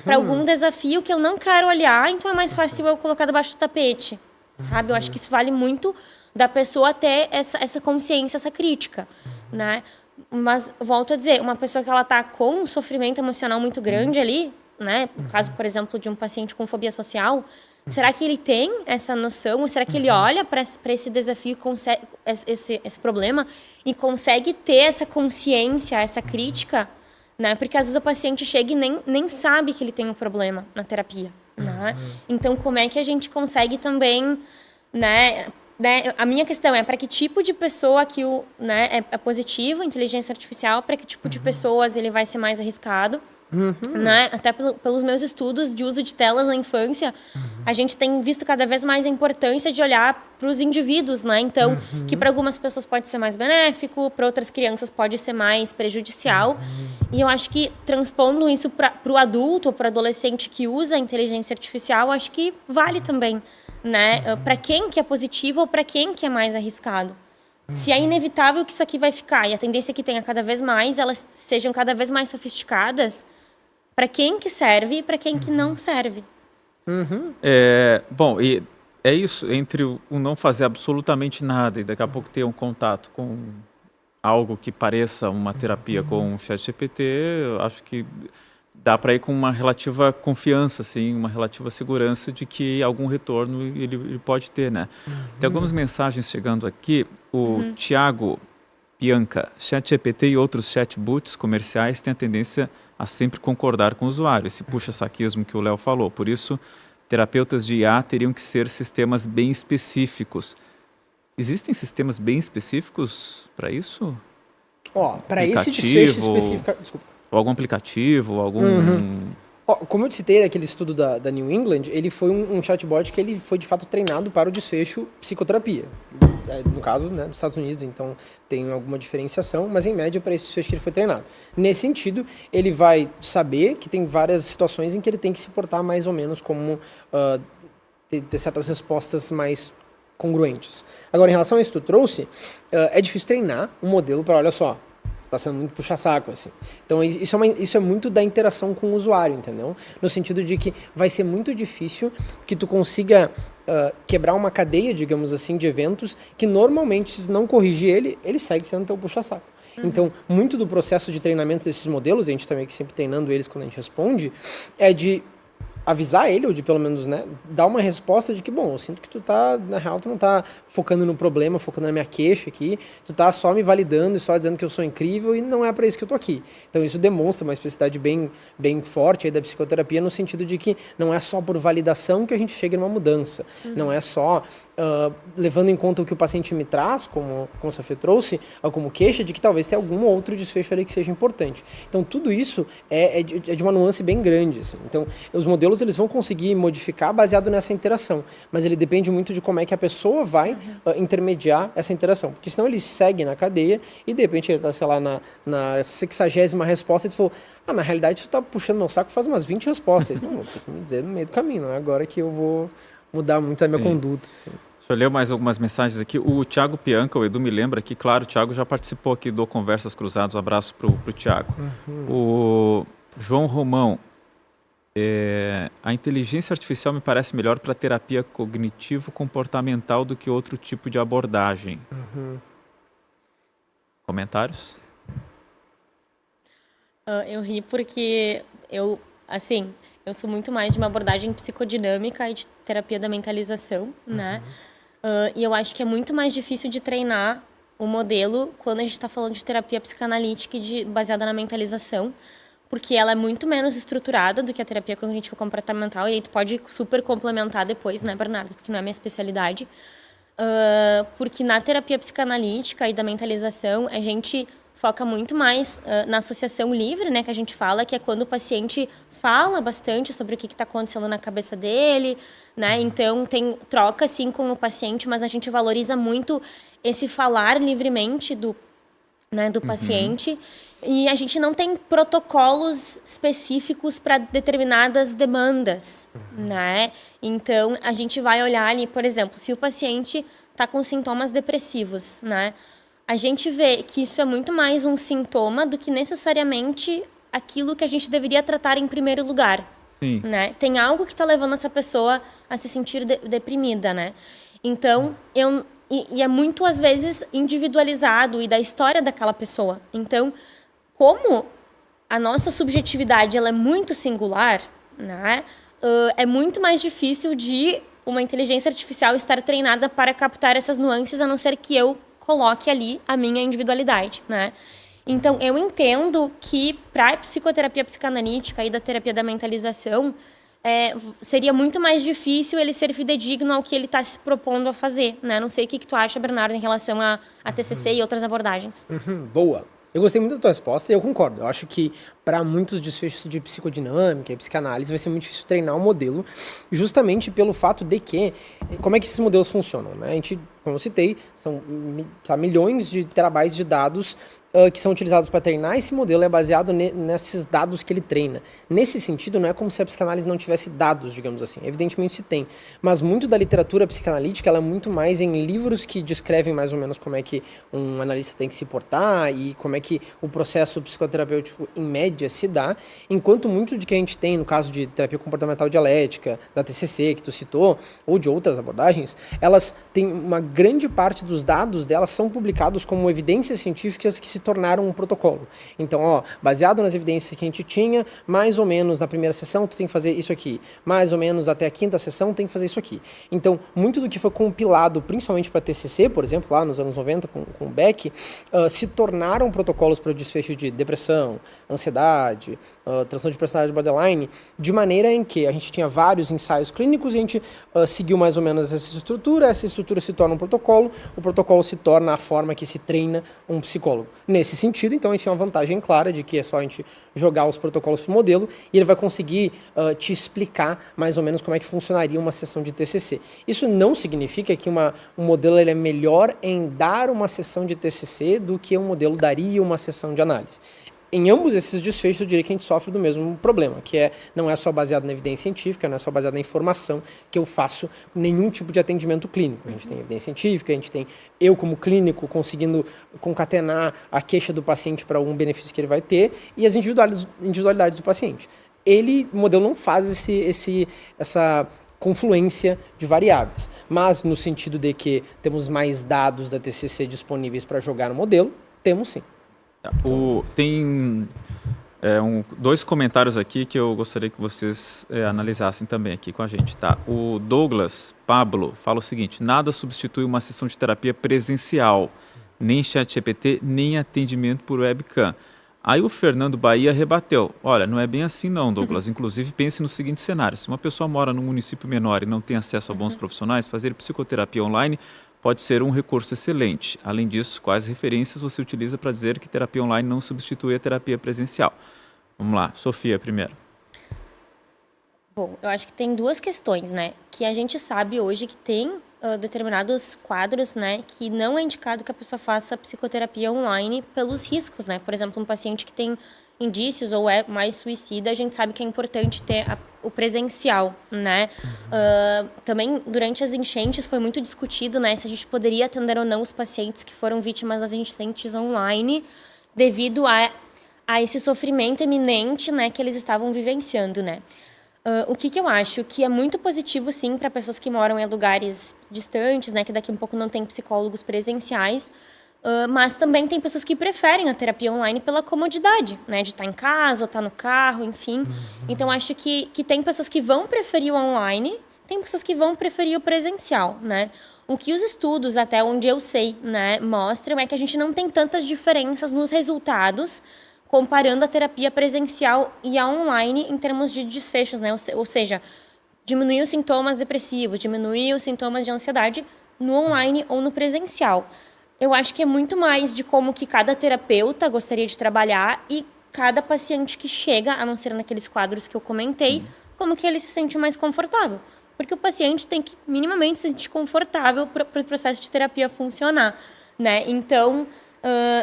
para algum desafio que eu não quero olhar, então é mais fácil eu colocar debaixo do tapete, sabe? Eu acho que isso vale muito da pessoa ter essa consciência, essa crítica, né? Mas, volto a dizer, uma pessoa que ela está com um sofrimento emocional muito grande ali, né? No caso, por exemplo, de um paciente com fobia social, será que ele tem essa noção? Ou será que ele olha para esse desafio, esse problema, e consegue ter essa consciência, essa crítica, né? Porque às vezes o paciente chega e nem sabe que ele tem um problema na terapia, né? Então, como é que a gente consegue também, né? A minha questão é para que tipo de pessoa que é positivo, inteligência artificial, para que tipo de pessoas ele vai ser mais arriscado. Né? Até pelos meus estudos de uso de telas na infância, a gente tem visto cada vez mais a importância de olhar para os indivíduos, né? Então, que para algumas pessoas pode ser mais benéfico, para outras crianças pode ser mais prejudicial. E eu acho que transpondo isso para o adulto ou para o adolescente que usa a inteligência artificial, acho que vale também, né? Para quem que é positivo ou para quem que é mais arriscado. Se é inevitável que isso aqui vai ficar, e a tendência é que tenha cada vez mais, elas sejam cada vez mais sofisticadas, para quem que serve e para quem que não serve. Bom, e é isso, entre o não fazer absolutamente nada e daqui a pouco ter um contato com algo que pareça uma terapia com o ChatGPT, eu acho que dá para ir com uma relativa confiança, assim, uma relativa segurança de que algum retorno ele pode ter, né? Tem algumas mensagens chegando aqui. O Thiago Bianca, ChatGPT e outros chatbots comerciais têm a tendência a sempre concordar com o usuário, esse puxa-saquismo que o Léo falou. Por isso, terapeutas de IA teriam que ser sistemas bem específicos. Existem sistemas bem específicos para isso? Para esse desfecho específico... Desculpa. Ou algum aplicativo, algum... Como eu te citei daquele estudo da New England, ele foi um chatbot que ele foi de fato treinado para o desfecho psicoterapia. No caso, né, dos Estados Unidos, então tem alguma diferenciação, mas em média para esse desfecho que ele foi treinado. Nesse sentido, ele vai saber que tem várias situações em que ele tem que se portar mais ou menos como ter certas respostas mais congruentes. Agora, em relação a isso que tu trouxe, é difícil treinar um modelo para, olha só, está sendo muito puxa-saco, assim. Então, isso é muito da interação com o usuário, entendeu? No sentido de que vai ser muito difícil que tu consiga quebrar uma cadeia, digamos assim, de eventos que normalmente, se tu não corrigir ele segue sendo teu puxa-saco. Então, muito do processo de treinamento desses modelos, a gente também que sempre treinando eles quando a gente responde, é de avisar ele, ou de pelo menos, né, dar uma resposta de que, bom, eu sinto que tu tá, na real, tu não tá focando no problema, focando na minha queixa aqui, tu tá só me validando e só dizendo que eu sou incrível e não é para isso que eu tô aqui. Então isso demonstra uma especificidade bem forte aí da psicoterapia no sentido de que não é só por validação que a gente chega numa mudança, não é só levando em conta o que o paciente me traz, como a Sofia trouxe, como queixa de que talvez tenha algum outro desfecho ali que seja importante. Então tudo isso é de uma nuance bem grande, assim. Então os modelos eles vão conseguir modificar baseado nessa interação, mas ele depende muito de como é que a pessoa vai intermediar essa interação, porque senão ele segue na cadeia e de repente ele está, sei lá, na 60ª resposta e tu falou, na realidade tu está puxando meu saco faz umas 20 respostas. Ele falou, tem que me dizer no meio do caminho, não é agora que eu vou mudar muito a minha conduta. Assim. Deixa eu ler mais algumas mensagens aqui. O Thiago Bianca, o Edu me lembra que, claro, o Thiago já participou aqui do Conversas Cruzadas, um abraço pro Thiago. O João Romão, a inteligência artificial me parece melhor para terapia cognitivo-comportamental do que outro tipo de abordagem. Comentários? Eu ri porque eu sou muito mais de uma abordagem psicodinâmica e de terapia da mentalização, né? E eu acho que é muito mais difícil de treinar o modelo quando a gente está falando de terapia psicanalítica e baseada na mentalização, porque ela é muito menos estruturada do que a terapia cognitivo-comportamental, e aí tu pode super complementar depois, né, Bernardo, porque não é minha especialidade. Porque na terapia psicanalítica e da mentalização, a gente foca muito mais na associação livre, né, que a gente fala, que é quando o paciente fala bastante sobre o que está acontecendo na cabeça dele, né, então tem troca, sim, com o paciente, mas a gente valoriza muito esse falar livremente do paciente. E a gente não tem protocolos específicos para determinadas demandas, né? Então, a gente vai olhar ali, por exemplo, se o paciente está com sintomas depressivos, né? A gente vê que isso é muito mais um sintoma do que necessariamente aquilo que a gente deveria tratar em primeiro lugar. Sim. Né? Tem algo que está levando essa pessoa a se sentir deprimida, né? Então, e é muito, às vezes, individualizado e da história daquela pessoa. Então, como a nossa subjetividade ela é muito singular, né? É muito mais difícil de uma inteligência artificial estar treinada para captar essas nuances, a não ser que eu coloque ali a minha individualidade, né? Então, eu entendo que para a psicoterapia psicanalítica e da terapia da mentalização, seria muito mais difícil ele ser fidedigno ao que ele está se propondo a fazer, né? Não sei o que tu acha, Bernardo, em relação a TCC e outras abordagens. Boa. Eu gostei muito da tua resposta e eu concordo. Eu acho que para muitos desfechos de psicodinâmica e psicanálise vai ser muito difícil treinar o modelo, justamente pelo fato de que, como é que esses modelos funcionam, né? A gente, como eu citei, são milhões de terabytes de dados que são utilizados para treinar. Esse modelo é baseado nesses dados que ele treina. Nesse sentido, não é como se a psicanálise não tivesse dados, digamos assim. Evidentemente se tem. Mas muito da literatura psicanalítica ela é muito mais em livros que descrevem mais ou menos como é que um analista tem que se portar e como é que o processo psicoterapêutico, em média, se dá. Enquanto muito de que a gente tem, no caso de terapia comportamental dialética, da TCC, que tu citou, ou de outras abordagens, elas têm uma grande parte dos dados delas são publicados como evidências científicas que se tornaram um protocolo. Então, baseado nas evidências que a gente tinha, mais ou menos na primeira sessão tu tem que fazer isso aqui, mais ou menos até a quinta sessão tem que fazer isso aqui. Então, muito do que foi compilado, principalmente para TCC, por exemplo, lá nos anos 90 com o Beck, se tornaram protocolos para o desfecho de depressão, ansiedade, transtorno de personalidade borderline, de maneira em que a gente tinha vários ensaios clínicos e a gente seguiu mais ou menos essa estrutura se torna um protocolo, o protocolo se torna a forma que se treina um psicólogo. Nesse sentido, então, a gente tem uma vantagem clara de que é só a gente jogar os protocolos para o modelo e ele vai conseguir te explicar mais ou menos como é que funcionaria uma sessão de TCC. Isso não significa que um modelo ele é melhor em dar uma sessão de TCC do que um modelo daria uma sessão de análise. Em ambos esses desfechos, eu diria que a gente sofre do mesmo problema, que não é só baseado na evidência científica, não é só baseado na informação que eu faço nenhum tipo de atendimento clínico. A gente tem evidência científica, a gente tem eu como clínico conseguindo concatenar a queixa do paciente para algum benefício que ele vai ter e as individualidades do paciente. O modelo não faz essa confluência de variáveis, mas no sentido de que temos mais dados da TCC disponíveis para jogar no modelo, temos sim. Tem dois comentários aqui que eu gostaria que vocês analisassem também aqui com a gente, tá? O Douglas Pablo fala o seguinte: nada substitui uma sessão de terapia presencial, nem ChatGPT, nem atendimento por webcam. Aí o Fernando Bahia rebateu: olha, não é bem assim não, Douglas. Inclusive, pense no seguinte cenário: se uma pessoa mora num município menor e não tem acesso a bons profissionais, fazer psicoterapia online pode ser um recurso excelente. Além disso, quais referências você utiliza para dizer que terapia online não substitui a terapia presencial? Vamos lá, Sofia primeiro. Bom, eu acho que tem duas questões, né? Que a gente sabe hoje que tem determinados quadros, né, que não é indicado que a pessoa faça psicoterapia online pelos riscos, né? Por exemplo, um paciente que tem indícios ou é mais suicida, a gente sabe que é importante ter o presencial, né? Também, durante as enchentes, foi muito discutido, né, se a gente poderia atender ou não os pacientes que foram vítimas das enchentes online devido a esse sofrimento iminente, né, que eles estavam vivenciando, né? O que eu acho que é muito positivo, sim, para pessoas que moram em lugares distantes, né, que daqui a um pouco não tem psicólogos presenciais, mas também tem pessoas que preferem a terapia online pela comodidade, né, de estar em casa ou estar no carro, enfim. Então, acho que tem pessoas que vão preferir o online, tem pessoas que vão preferir o presencial, né. O que os estudos, até onde eu sei, né, mostram é que a gente não tem tantas diferenças nos resultados comparando a terapia presencial e a online em termos de desfechos, né, ou seja, diminuir os sintomas depressivos, diminuir os sintomas de ansiedade no online ou no presencial. Eu acho que é muito mais de como que cada terapeuta gostaria de trabalhar e cada paciente que chega, a não ser naqueles quadros que eu comentei, como que ele se sente mais confortável. Porque o paciente tem que minimamente se sentir confortável para o processo de terapia funcionar, né? Então,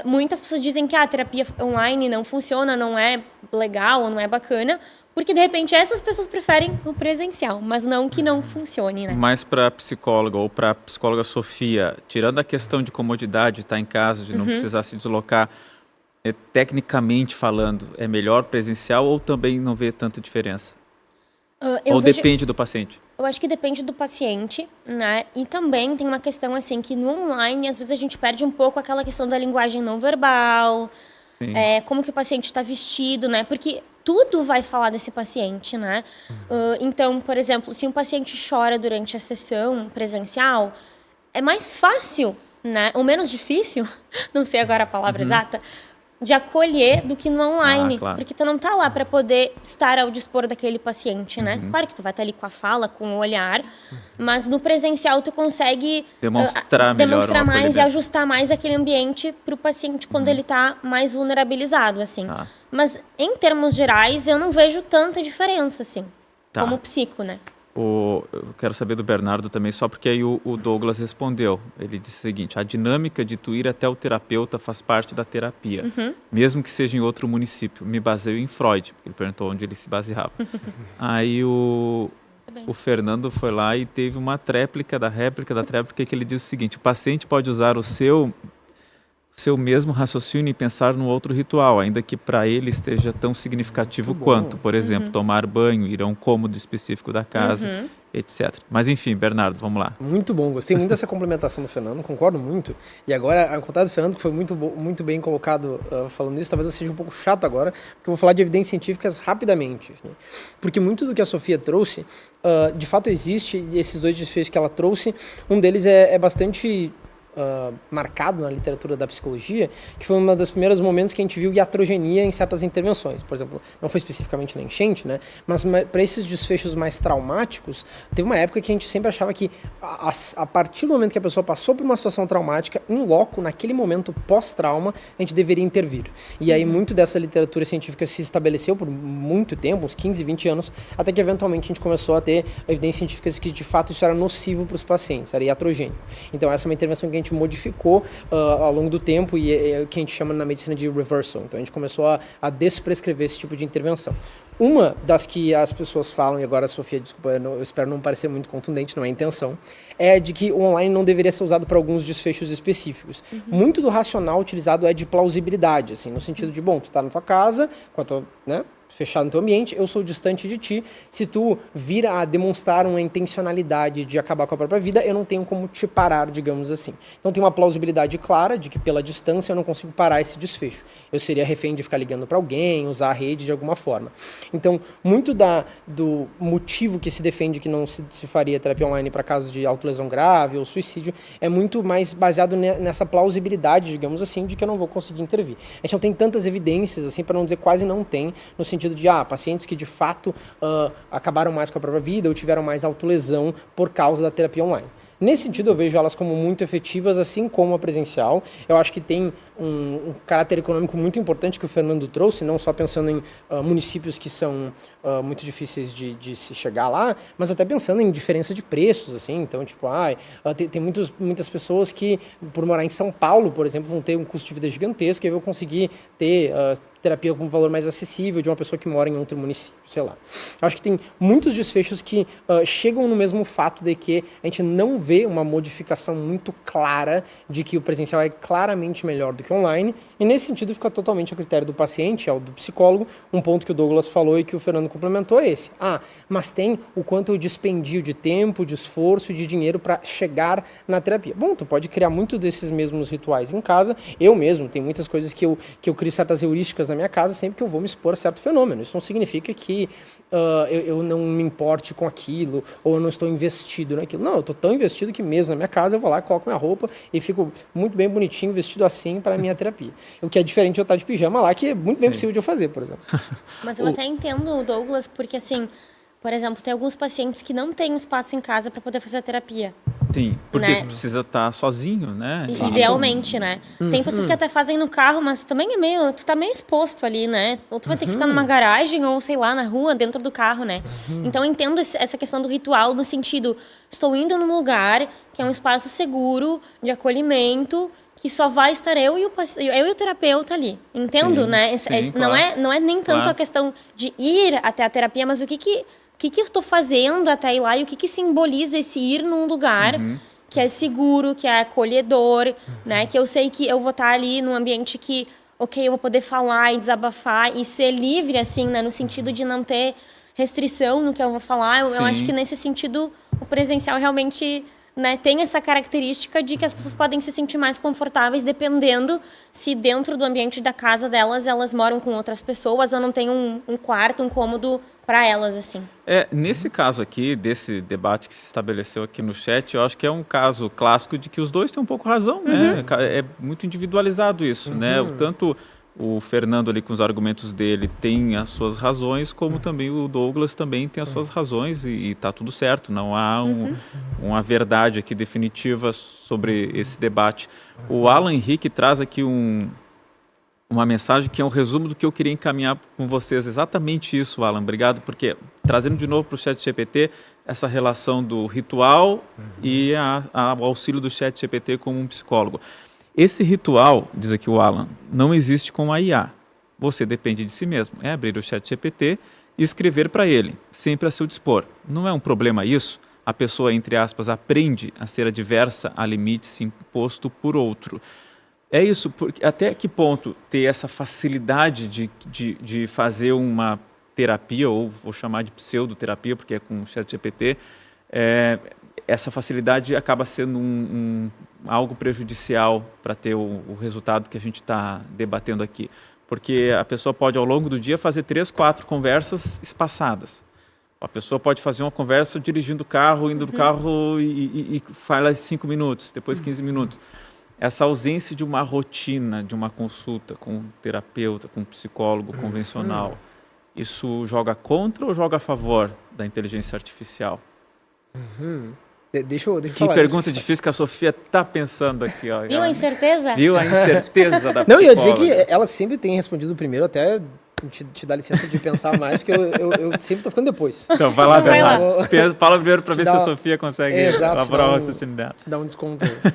muitas pessoas dizem que a terapia online não funciona, não é legal, não é bacana, porque, de repente, essas pessoas preferem o presencial, mas não que não funcione, né? Mas para a psicóloga ou para a psicóloga Sofia, tirando a questão de comodidade, de estar em casa, de não precisar se deslocar, tecnicamente falando, é melhor presencial ou também não vê tanta diferença? Ou depende do paciente? Eu acho que depende do paciente, né? E também tem uma questão, assim, que no online, às vezes a gente perde um pouco aquela questão da linguagem não verbal, como que o paciente está vestido, né? Porque tudo vai falar desse paciente, né? Então, por exemplo, se um paciente chora durante a sessão presencial, é mais fácil, né? Ou menos difícil, não sei agora a palavra exata, de acolher do que no online. Claro. Porque tu não tá lá para poder estar ao dispor daquele paciente, né? Claro que tu vai estar ali com a fala, com o olhar, mas no presencial tu consegue demonstrar mais e ajustar mais aquele ambiente para o paciente quando ele tá mais vulnerabilizado, assim. Mas em termos gerais, eu não vejo tanta diferença, assim, como psico, né? Eu quero saber do Bernardo também, só porque aí o Douglas respondeu. Ele disse o seguinte: a dinâmica de tu ir até o terapeuta faz parte da terapia, mesmo que seja em outro município. Me baseio em Freud, ele perguntou onde ele se baseava. Aí o Fernando foi lá e teve uma réplica da réplica que ele disse o seguinte: o paciente pode usar o seu mesmo raciocínio e pensar num outro ritual, ainda que para ele esteja tão significativo quanto, por exemplo, tomar banho, ir a um cômodo específico da casa, etc. Mas enfim, Bernardo, vamos lá. Muito bom, gostei muito dessa complementação do Fernando, concordo muito. E agora, a contada do Fernando, que foi muito bem colocado falando isso, talvez eu seja um pouco chato agora, porque eu vou falar de evidências científicas rapidamente. Assim, porque muito do que a Sofia trouxe, de fato existe, e esses dois desfechos que ela trouxe, um deles é bastante marcado na literatura da psicologia, que foi um dos primeiros momentos que a gente viu iatrogenia em certas intervenções. Por exemplo, não foi especificamente na enchente, né? Mas para esses desfechos mais traumáticos, teve uma época que a gente sempre achava que a partir do momento que a pessoa passou por uma situação traumática, em loco, naquele momento pós-trauma, a gente deveria intervir. E aí muito dessa literatura científica se estabeleceu por muito tempo, uns 15, 20 anos, até que eventualmente a gente começou a ter evidências científicas que de fato isso era nocivo para os pacientes, era iatrogênico. Então essa é uma intervenção que a gente modificou ao longo do tempo e é o que a gente chama na medicina de reversal. Então a gente começou a desprescrever esse tipo de intervenção. Uma das que as pessoas falam, e agora a Sofia, desculpa, eu espero não parecer muito contundente, não é a intenção, é de que o online não deveria ser usado para alguns desfechos específicos. Muito do racional utilizado é de plausibilidade, assim, no sentido de, bom, tu tá na tua casa, com a tua, né, fechado no teu ambiente, eu sou distante de ti, se tu vir a demonstrar uma intencionalidade de acabar com a própria vida, eu não tenho como te parar, digamos assim. Então tem uma plausibilidade clara de que pela distância eu não consigo parar esse desfecho. Eu seria refém de ficar ligando para alguém, usar a rede de alguma forma. Então, muito do motivo que se defende que não se faria terapia online para casos de autolesão grave ou suicídio é muito mais baseado nessa plausibilidade, digamos assim, de que eu não vou conseguir intervir. A gente não tem tantas evidências, assim, para não dizer quase não tem, no sentido de pacientes que de fato acabaram mais com a própria vida ou tiveram mais autolesão por causa da terapia online. Nesse sentido, eu vejo elas como muito efetivas, assim como a presencial. Eu acho que tem um caráter econômico muito importante que o Fernando trouxe, não só pensando em municípios que são muito difíceis de se chegar lá, mas até pensando em diferença de preços, assim. Então, tipo, tem muitas pessoas que, por morar em São Paulo, por exemplo, vão ter um custo de vida gigantesco e aí vão conseguir ter terapia com um valor mais acessível de uma pessoa que mora em outro município, sei lá. Eu acho que tem muitos desfechos que chegam no mesmo fato de que a gente não vê uma modificação muito clara de que o presencial é claramente melhor do que online, e nesse sentido fica totalmente a critério do paciente, ao do psicólogo. Um ponto que o Douglas falou e que o Fernando complementou é esse. Mas tem o quanto eu dispendio de tempo, de esforço e de dinheiro para chegar na terapia. Bom, tu pode criar muitos desses mesmos rituais em casa. Eu mesmo, tem muitas coisas que eu crio certas heurísticas na minha casa sempre que eu vou me expor a certo fenômeno. Isso não significa que eu não me importe com aquilo ou eu não estou investido naquilo. Não, eu estou tão investido que mesmo na minha casa eu vou lá, coloco minha roupa e fico muito bem bonitinho, vestido assim para a minha terapia. O que é diferente de eu estar de pijama lá, que é muito bem possível de eu fazer, por exemplo. Mas eu até entendo, Douglas, porque assim, por exemplo, tem alguns pacientes que não têm espaço em casa para poder fazer a terapia. Sim, porque precisa estar sozinho, né? Idealmente, né? Tem pessoas que até fazem no carro, mas também tu tá meio exposto ali, né? Ou tu vai ter que ficar numa garagem ou, sei lá, na rua, dentro do carro, né? Então, eu entendo essa questão do ritual no sentido, estou indo num lugar que é um espaço seguro, de acolhimento, que só vai estar eu e o terapeuta ali. Entendo, né? Não é nem tanto a questão de ir até a terapia, mas o que eu estou fazendo até ir lá e o que simboliza esse ir num lugar que é seguro, que é acolhedor, né? Que eu sei que eu vou estar ali num ambiente que, eu vou poder falar e desabafar e ser livre, assim, né? No sentido de não ter restrição no que eu vou falar. Eu acho que nesse sentido o presencial realmente né, tem essa característica de que as pessoas podem se sentir mais confortáveis dependendo se dentro do ambiente da casa delas, elas moram com outras pessoas ou não tem um quarto, um cômodo para elas, assim. Nesse caso aqui, desse debate que se estabeleceu aqui no chat, eu acho que é um caso clássico de que os dois têm um pouco razão, né? É muito individualizado isso, né? Tanto o Fernando ali com os argumentos dele tem as suas razões, como também o Douglas também tem as suas razões e está tudo certo, não há uma verdade aqui definitiva sobre esse debate. O Alan Henrique traz aqui uma mensagem que é um resumo do que eu queria encaminhar com vocês, exatamente isso, Alan, obrigado, porque trazendo de novo para o ChatGPT essa relação do ritual e o auxílio do ChatGPT como um psicólogo. Esse ritual, diz aqui o Alan, não existe com a IA. Você depende de si mesmo. É abrir o ChatGPT e escrever para ele, sempre a seu dispor. Não é um problema isso? A pessoa, entre aspas, aprende a ser adversa a limites imposto por outro. É isso, porque até que ponto ter essa facilidade de fazer uma terapia, ou vou chamar de pseudoterapia, porque é com o ChatGPT, essa facilidade acaba sendo algo prejudicial para ter o resultado que a gente está debatendo aqui. Porque a pessoa pode, ao longo do dia, fazer 3, 4 conversas espaçadas. A pessoa pode fazer uma conversa dirigindo o carro, indo do carro e fala 5 minutos, depois 15 minutos. Essa ausência de uma rotina, de uma consulta com um terapeuta, com um psicólogo convencional, isso joga contra ou joga a favor da inteligência artificial? Deixa eu que falar. Pergunta difícil que a Sofia está pensando aqui. Ó. Viu a incerteza? Viu a incerteza da psicóloga. Não, eu ia dizer que ela sempre tem respondido primeiro, até te dá licença de pensar mais, porque eu sempre estou ficando depois. Então, vai lá, Bernardo. Fala primeiro para ver se a Sofia consegue elaborar o raciocínio dela. Te dá um desconto aí.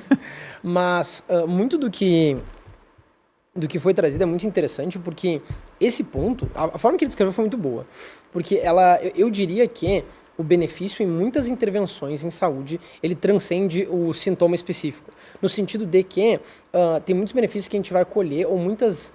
Mas muito do que foi trazido é muito interessante, porque esse ponto, a forma que ele descreveu foi muito boa. Porque eu diria que o benefício em muitas intervenções em saúde, ele transcende o sintoma específico. No sentido de que tem muitos benefícios que a gente vai colher, ou muitas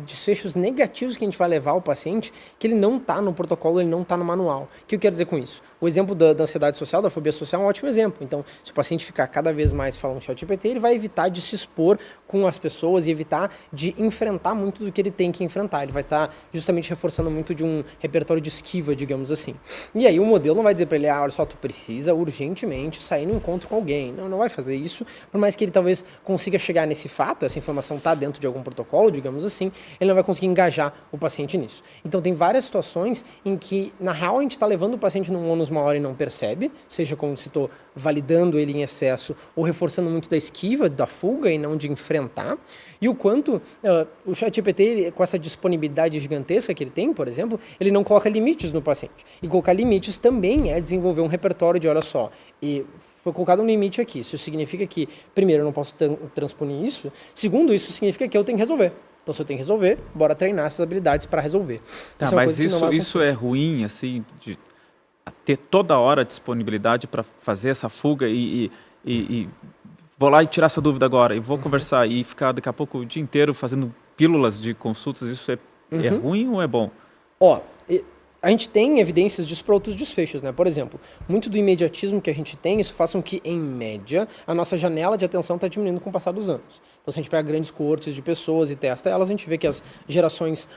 desfechos negativos que a gente vai levar ao paciente, que ele não está no protocolo, ele não está no manual. O que eu quero dizer com isso? O exemplo da ansiedade social, da fobia social é um ótimo exemplo. Então, se o paciente ficar cada vez mais falando ChatGPT, ele vai evitar de se expor com as pessoas e evitar de enfrentar muito do que ele tem que enfrentar. Ele vai estar justamente reforçando muito de um repertório de esquiva, digamos assim. E aí o modelo não vai dizer para ele, olha só, tu precisa urgentemente sair no encontro com alguém. Não vai fazer isso, por mais que ele talvez consiga chegar nesse fato, essa informação está dentro de algum protocolo, digamos assim, ele não vai conseguir engajar o paciente nisso. Então tem várias situações em que, na real, a gente está levando o paciente num ônus maior e não percebe, seja como se estou validando ele em excesso ou reforçando muito da esquiva, da fuga e não de enfrentar. E o quanto o ChatGPT, com essa disponibilidade gigantesca que ele tem, por exemplo, ele não coloca limites no paciente. E colocar limites também é desenvolver um repertório de, olha só, e foi colocado um limite aqui. Isso significa que, primeiro, eu não posso transponer isso. Segundo, isso significa que eu tenho que resolver. Então, se eu tenho que resolver, bora treinar essas habilidades para resolver. Tá, mas isso é ruim, assim, de ter toda hora disponibilidade para fazer essa fuga e vou lá e tirar essa dúvida agora, e vou conversar e ficar daqui a pouco o dia inteiro fazendo pílulas de consultas, isso é ruim ou é bom? A gente tem evidências disso para outros desfechos, né? Por exemplo, muito do imediatismo que a gente tem, isso faz com que, em média, a nossa janela de atenção está diminuindo com o passar dos anos. Então, se a gente pega grandes coortes de pessoas e testa elas, a gente vê que as gerações,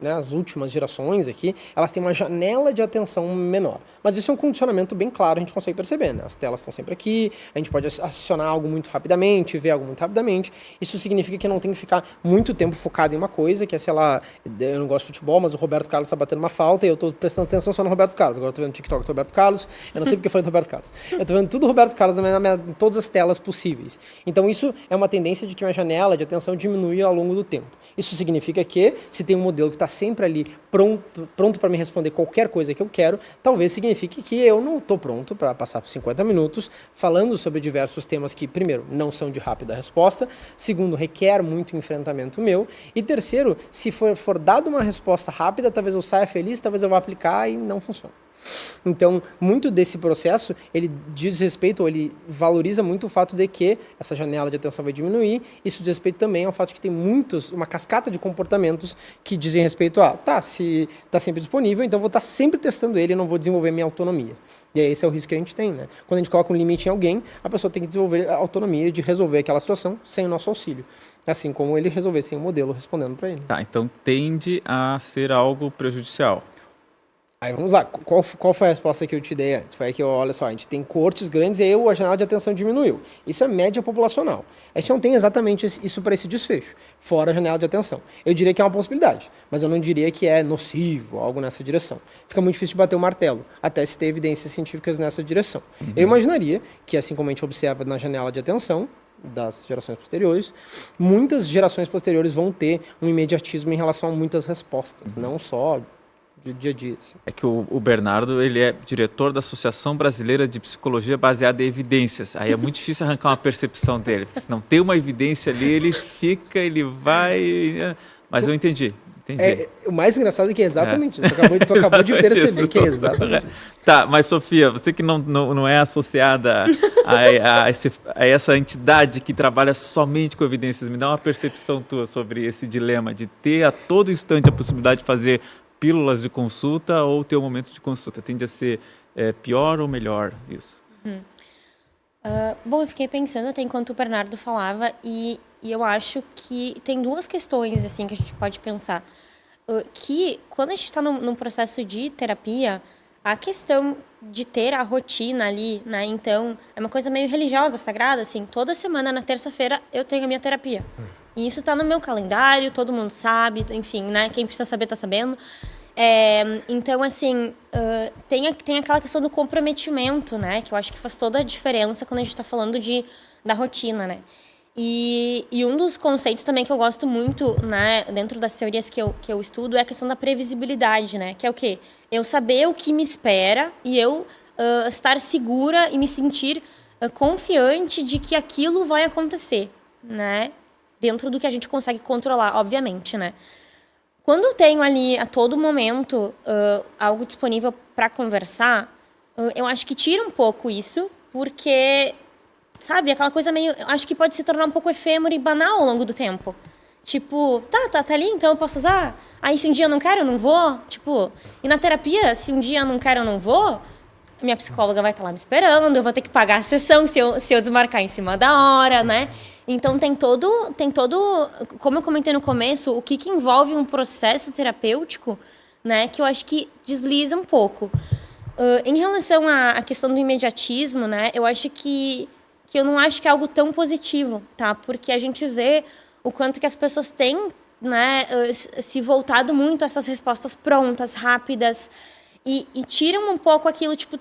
as últimas gerações aqui, elas têm uma janela de atenção menor. Mas isso é um condicionamento bem claro, a gente consegue perceber, né? As telas estão sempre aqui, a gente pode acionar algo muito rapidamente, ver algo muito rapidamente. Isso significa que eu não tenho que ficar muito tempo focado em uma coisa, que é, sei lá, eu não gosto de futebol, mas o Roberto Carlos está batendo uma falta e eu estou prestando atenção só no Roberto Carlos. Agora eu estou vendo TikTok do Roberto Carlos, eu não sei porque foi do Roberto Carlos. Eu estou vendo tudo do Roberto Carlos em todas as telas possíveis. Então isso é uma tendência de que minha janela de atenção diminui ao longo do tempo. Isso significa que, se tem um modelo que está sempre ali pronto para me responder qualquer coisa que eu quero, talvez signifique que eu não estou pronto para passar por 50 minutos falando sobre diversos temas que, primeiro, não são de rápida resposta, segundo, requer muito enfrentamento meu, e terceiro, se for dada uma resposta rápida, talvez eu saia feliz, talvez eu vá aplicar e não funcione. Então, muito desse processo, ele diz respeito, ou ele valoriza muito o fato de que essa janela de atenção vai diminuir. Isso diz respeito também ao fato de que tem uma cascata de comportamentos que dizem respeito a, se está sempre disponível, então vou estar sempre testando ele e não vou desenvolver minha autonomia. E esse é o risco que a gente tem, né? Quando a gente coloca um limite em alguém, a pessoa tem que desenvolver a autonomia de resolver aquela situação sem o nosso auxílio. Assim como ele resolver sem o modelo respondendo para ele. Tá, então tende a ser algo prejudicial. Aí vamos lá, qual foi a resposta que eu te dei antes? Foi que, olha só, a gente tem coortes grandes e aí a janela de atenção diminuiu. Isso é média populacional. A gente não tem exatamente isso para esse desfecho, fora a janela de atenção. Eu diria que é uma possibilidade, mas eu não diria que é nocivo, algo nessa direção. Fica muito difícil de bater o martelo, até se ter evidências científicas nessa direção. Eu imaginaria que, assim como a gente observa na janela de atenção, das gerações posteriores, muitas gerações posteriores vão ter um imediatismo em relação a muitas respostas, não só de dia a dia. Assim. É que o Bernardo, ele é diretor da Associação Brasileira de Psicologia Baseada em Evidências. Aí é muito difícil arrancar uma percepção dele. Se não tem uma evidência ali, ele vai... Mas eu entendi. O mais engraçado é que é exatamente isso. Tu acabou de perceber que é exatamente isso. Tá, mas Sofia, você que não é associada a essa entidade que trabalha somente com evidências, me dá uma percepção tua sobre esse dilema de ter a todo instante a possibilidade de fazer pílulas de consulta ou ter um momento de consulta. Tende a ser pior ou melhor isso? Bom, eu fiquei pensando até enquanto o Bernardo falava e eu acho que tem duas questões assim que a gente pode pensar. Que quando a gente está num processo de terapia, a questão de ter a rotina ali, né? Então, é uma coisa meio religiosa, sagrada, assim. Toda semana, na terça-feira, eu tenho a minha terapia. E isso está no meu calendário, todo mundo sabe, enfim, né? Quem precisa saber, está sabendo. Então, assim, tem aquela questão do comprometimento, né? Que eu acho que faz toda a diferença quando a gente está falando da rotina, né? E um dos conceitos também que eu gosto muito, né, dentro das teorias que eu estudo, é a questão da previsibilidade, né? Que é o quê? Eu saber o que me espera e eu estar segura e me sentir confiante de que aquilo vai acontecer, né? Dentro do que a gente consegue controlar, obviamente, né? Quando eu tenho ali, a todo momento, algo disponível para conversar, eu acho que tira um pouco isso, porque... Sabe, aquela coisa meio... Acho que pode se tornar um pouco efêmero e banal ao longo do tempo. Tipo, tá ali, então eu posso usar? Aí se um dia eu não quero, eu não vou? Tipo, e na terapia, se um dia eu não quero, eu não vou, minha psicóloga vai estar lá me esperando, eu vou ter que pagar a sessão se eu desmarcar em cima da hora, né? Então tem todo... Como eu comentei no começo, o que envolve um processo terapêutico, né? Que eu acho que desliza um pouco. Em relação à questão do imediatismo, né? Eu acho que eu não acho que é algo tão positivo, tá? Porque a gente vê o quanto que as pessoas têm, né, se voltado muito a essas respostas prontas, rápidas, e tiram um pouco aquilo, tipo,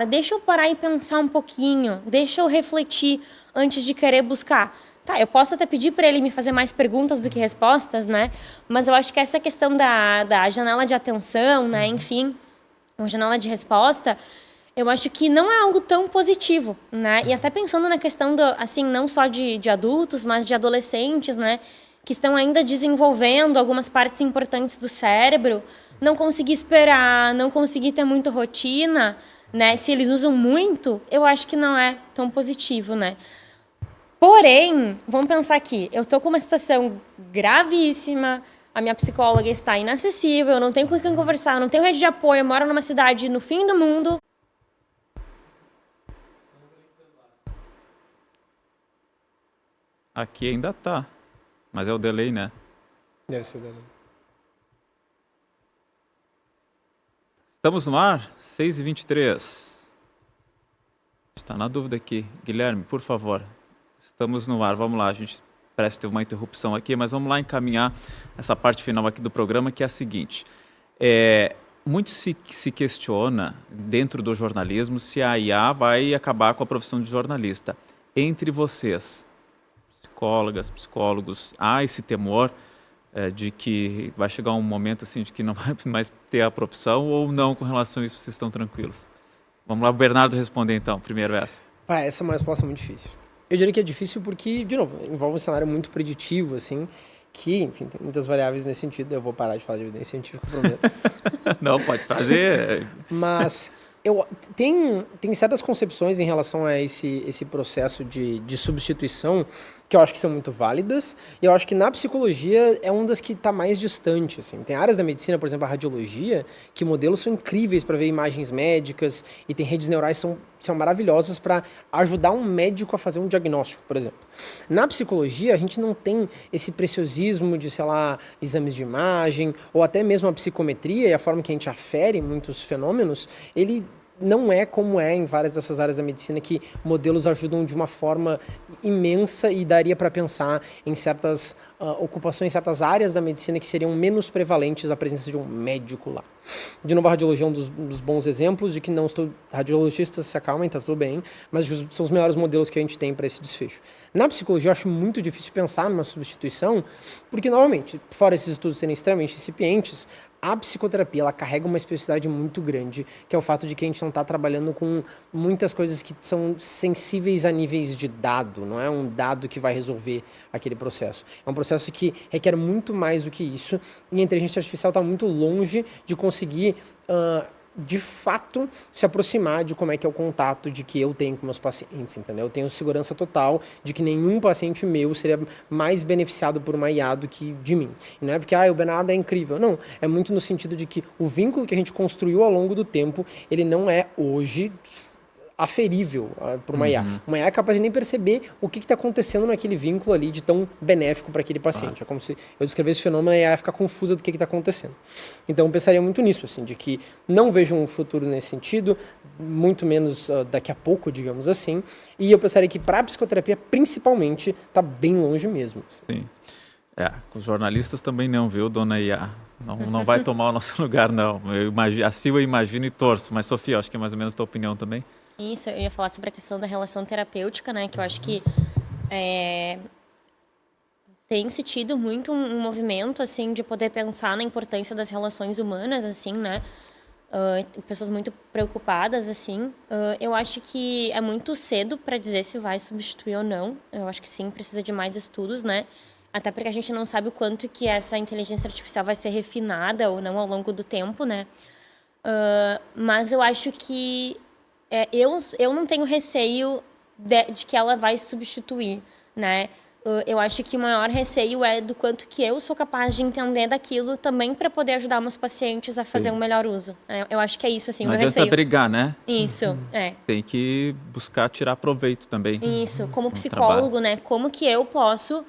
deixa eu parar e pensar um pouquinho, deixa eu refletir antes de querer buscar. Tá, eu posso até pedir para ele me fazer mais perguntas do que respostas, né? Mas eu acho que essa questão da janela de atenção, né, enfim, uma janela de resposta... Eu acho que não é algo tão positivo, né? E até pensando na questão, assim, não só de adultos, mas de adolescentes, né? Que estão ainda desenvolvendo algumas partes importantes do cérebro. Não conseguir esperar, não conseguir ter muita rotina, né? Se eles usam muito, eu acho que não é tão positivo, né? Porém, vamos pensar aqui. Eu tô com uma situação gravíssima, a minha psicóloga está inacessível, eu não tenho com quem conversar, eu não tenho rede de apoio, eu moro numa cidade no fim do mundo. Aqui ainda tá, mas é o delay, né? Deve ser delay. Estamos no ar? 6h23. Está na dúvida aqui. Guilherme, por favor. Estamos no ar, vamos lá. A gente parece que teve uma interrupção aqui, mas vamos lá encaminhar essa parte final aqui do programa, que é a seguinte. Muito se questiona, dentro do jornalismo, se a IA vai acabar com a profissão de jornalista. Entre vocês... psicólogas, psicólogos, há esse temor de que vai chegar um momento assim de que não vai mais ter a profissão ou não com relação a isso vocês estão tranquilos? Vamos lá, o Bernardo responder então, primeiro essa. Essa é uma resposta muito difícil. Eu diria que é difícil porque, de novo, envolve um cenário muito preditivo, assim, que, enfim, tem muitas variáveis nesse sentido, eu vou parar de falar de evidência científica, prometo. Não, pode fazer. Mas tem certas concepções em relação a esse processo de substituição que eu acho que são muito válidas, e eu acho que na psicologia é uma das que está mais distante, assim. Tem áreas da medicina, por exemplo, a radiologia, que modelos são incríveis para ver imagens médicas, e tem redes neurais que são maravilhosas para ajudar um médico a fazer um diagnóstico, por exemplo. Na psicologia, a gente não tem esse preciosismo de, sei lá, exames de imagem, ou até mesmo a psicometria e a forma que a gente afere muitos fenômenos, ele não é como é em várias dessas áreas da medicina, que modelos ajudam de uma forma imensa e daria para pensar em certas ocupações, certas áreas da medicina que seriam menos prevalentes a presença de um médico lá. De novo, a radiologia é um dos bons exemplos de que não estou... Radiologistas, se acalmem, tá tudo bem, mas são os melhores modelos que a gente tem para esse desfecho. Na psicologia, eu acho muito difícil pensar numa substituição, porque, novamente, fora esses estudos serem extremamente incipientes, a psicoterapia, ela carrega uma especificidade muito grande, que é o fato de que a gente não está trabalhando com muitas coisas que são sensíveis a níveis de dado, não é um dado que vai resolver aquele processo. É um processo que requer muito mais do que isso, e a inteligência artificial está muito longe de conseguir, de fato, se aproximar de como é que é o contato de que eu tenho com meus pacientes, entendeu? Eu tenho segurança total de que nenhum paciente meu seria mais beneficiado por uma IA do que de mim. E não é porque, o Bernardo é incrível. Não, é muito no sentido de que o vínculo que a gente construiu ao longo do tempo, ele não é hoje aferível por uma IA. Uma IA é capaz de nem perceber o que está acontecendo naquele vínculo ali de tão benéfico para aquele paciente. É como se eu descrevesse esse fenômeno e a IA ia ficar confusa do que está acontecendo. Então, eu pensaria muito nisso, assim, de que não vejo um futuro nesse sentido, muito menos daqui a pouco, digamos assim, e eu pensaria que para a psicoterapia, principalmente, está bem longe mesmo. Assim. Sim. Com os jornalistas também não, viu, dona IA? Não vai tomar o nosso lugar, não. Assim eu imagino e torço. Mas, Sofia, acho que é mais ou menos a tua opinião também. Isso, eu ia falar sobre a questão da relação terapêutica, né? Que eu acho que tem se tido muito um movimento, assim, de poder pensar na importância das relações humanas, assim, né? Pessoas muito preocupadas, assim. Eu acho que é muito cedo para dizer se vai substituir ou não. Eu acho que sim, precisa de mais estudos, né? Até porque a gente não sabe o quanto que essa inteligência artificial vai ser refinada ou não ao longo do tempo, né? Mas eu acho que eu não tenho receio de que ela vai substituir, né? Eu acho que o maior receio é do quanto que eu sou capaz de entender daquilo também para poder ajudar meus pacientes a fazer um melhor uso. Eu acho que é isso, assim, não meu adianta receio. brigar, né? Isso, Tem que buscar tirar proveito também. Isso, como psicólogo, né? Como que eu posso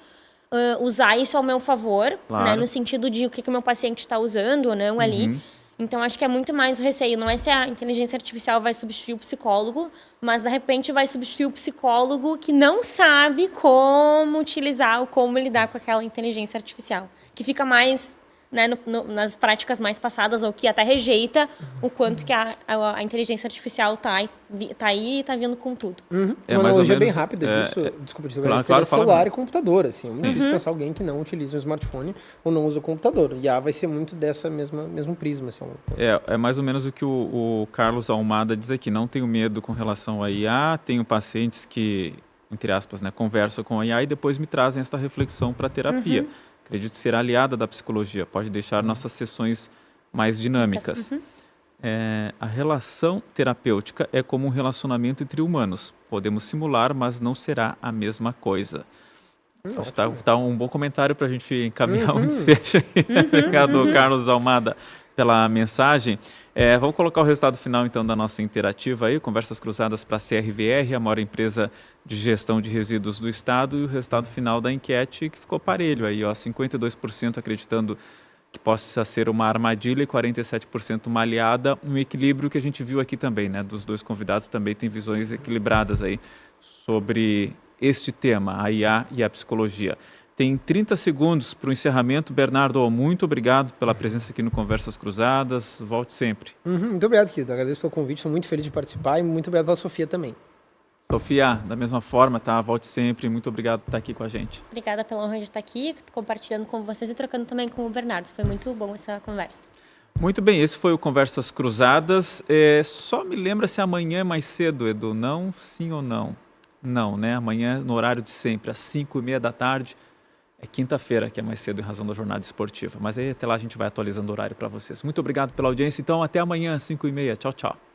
usar isso ao meu favor, Claro. né? No sentido de o que o meu paciente está usando ou não ali. Então, acho que é muito mais o receio. Não é se a inteligência artificial vai substituir o psicólogo, mas, de repente, vai substituir o psicólogo que não sabe como utilizar ou como lidar com aquela inteligência artificial. Que fica mais, né, nas práticas mais passadas, ou que até rejeita o quanto que a inteligência artificial tá aí e tá vindo com tudo. Uma analogia bem rápida disso, desculpa, claro, celular e computador. Assim, é muito difícil pensar alguém que não utiliza um smartphone ou não usa o computador. E vai ser muito dessa mesmo prisma. Assim, é mais ou menos o que o Carlos Almada diz aqui. Não tenho medo com relação a IA, tenho pacientes que, entre aspas, né, conversam com a IA e depois me trazem esta reflexão para a terapia. Acredito ser aliada da psicologia, pode deixar nossas sessões mais dinâmicas. A relação terapêutica é como um relacionamento entre humanos. Podemos simular, mas não será a mesma coisa. Tá um bom comentário para a gente encaminhar um desfecho aqui. Obrigado, Carlos Almada, pela mensagem. Vamos colocar o resultado final, então, da nossa interativa aí, Conversas Cruzadas para a CRVR, a maior empresa de gestão de resíduos do Estado, e o resultado final da enquete, que ficou parelho aí, 52% acreditando que possa ser uma armadilha e 47% uma aliada, um equilíbrio que a gente viu aqui também, né? Dos dois convidados também tem visões equilibradas aí sobre este tema, a IA e a psicologia. Tem 30 segundos para o encerramento. Bernardo, muito obrigado pela presença aqui no Conversas Cruzadas. Volte sempre. Muito obrigado, querido. Agradeço pelo convite. Estou muito feliz de participar e muito obrigado pela Sofia também. Sofia, da mesma forma, tá? Volte sempre. Muito obrigado por estar aqui com a gente. Obrigada pela honra de estar aqui, compartilhando com vocês e trocando também com o Bernardo. Foi muito bom essa conversa. Muito bem, esse foi o Conversas Cruzadas. Só me lembra se amanhã é mais cedo, Edu. Não? Sim ou não? Não, né? Amanhã, no horário de sempre, às 5h30 da tarde. É quinta-feira que é mais cedo em razão da jornada esportiva. Mas aí até lá a gente vai atualizando o horário para vocês. Muito obrigado pela audiência. Então até amanhã, às 5h30. Tchau, tchau.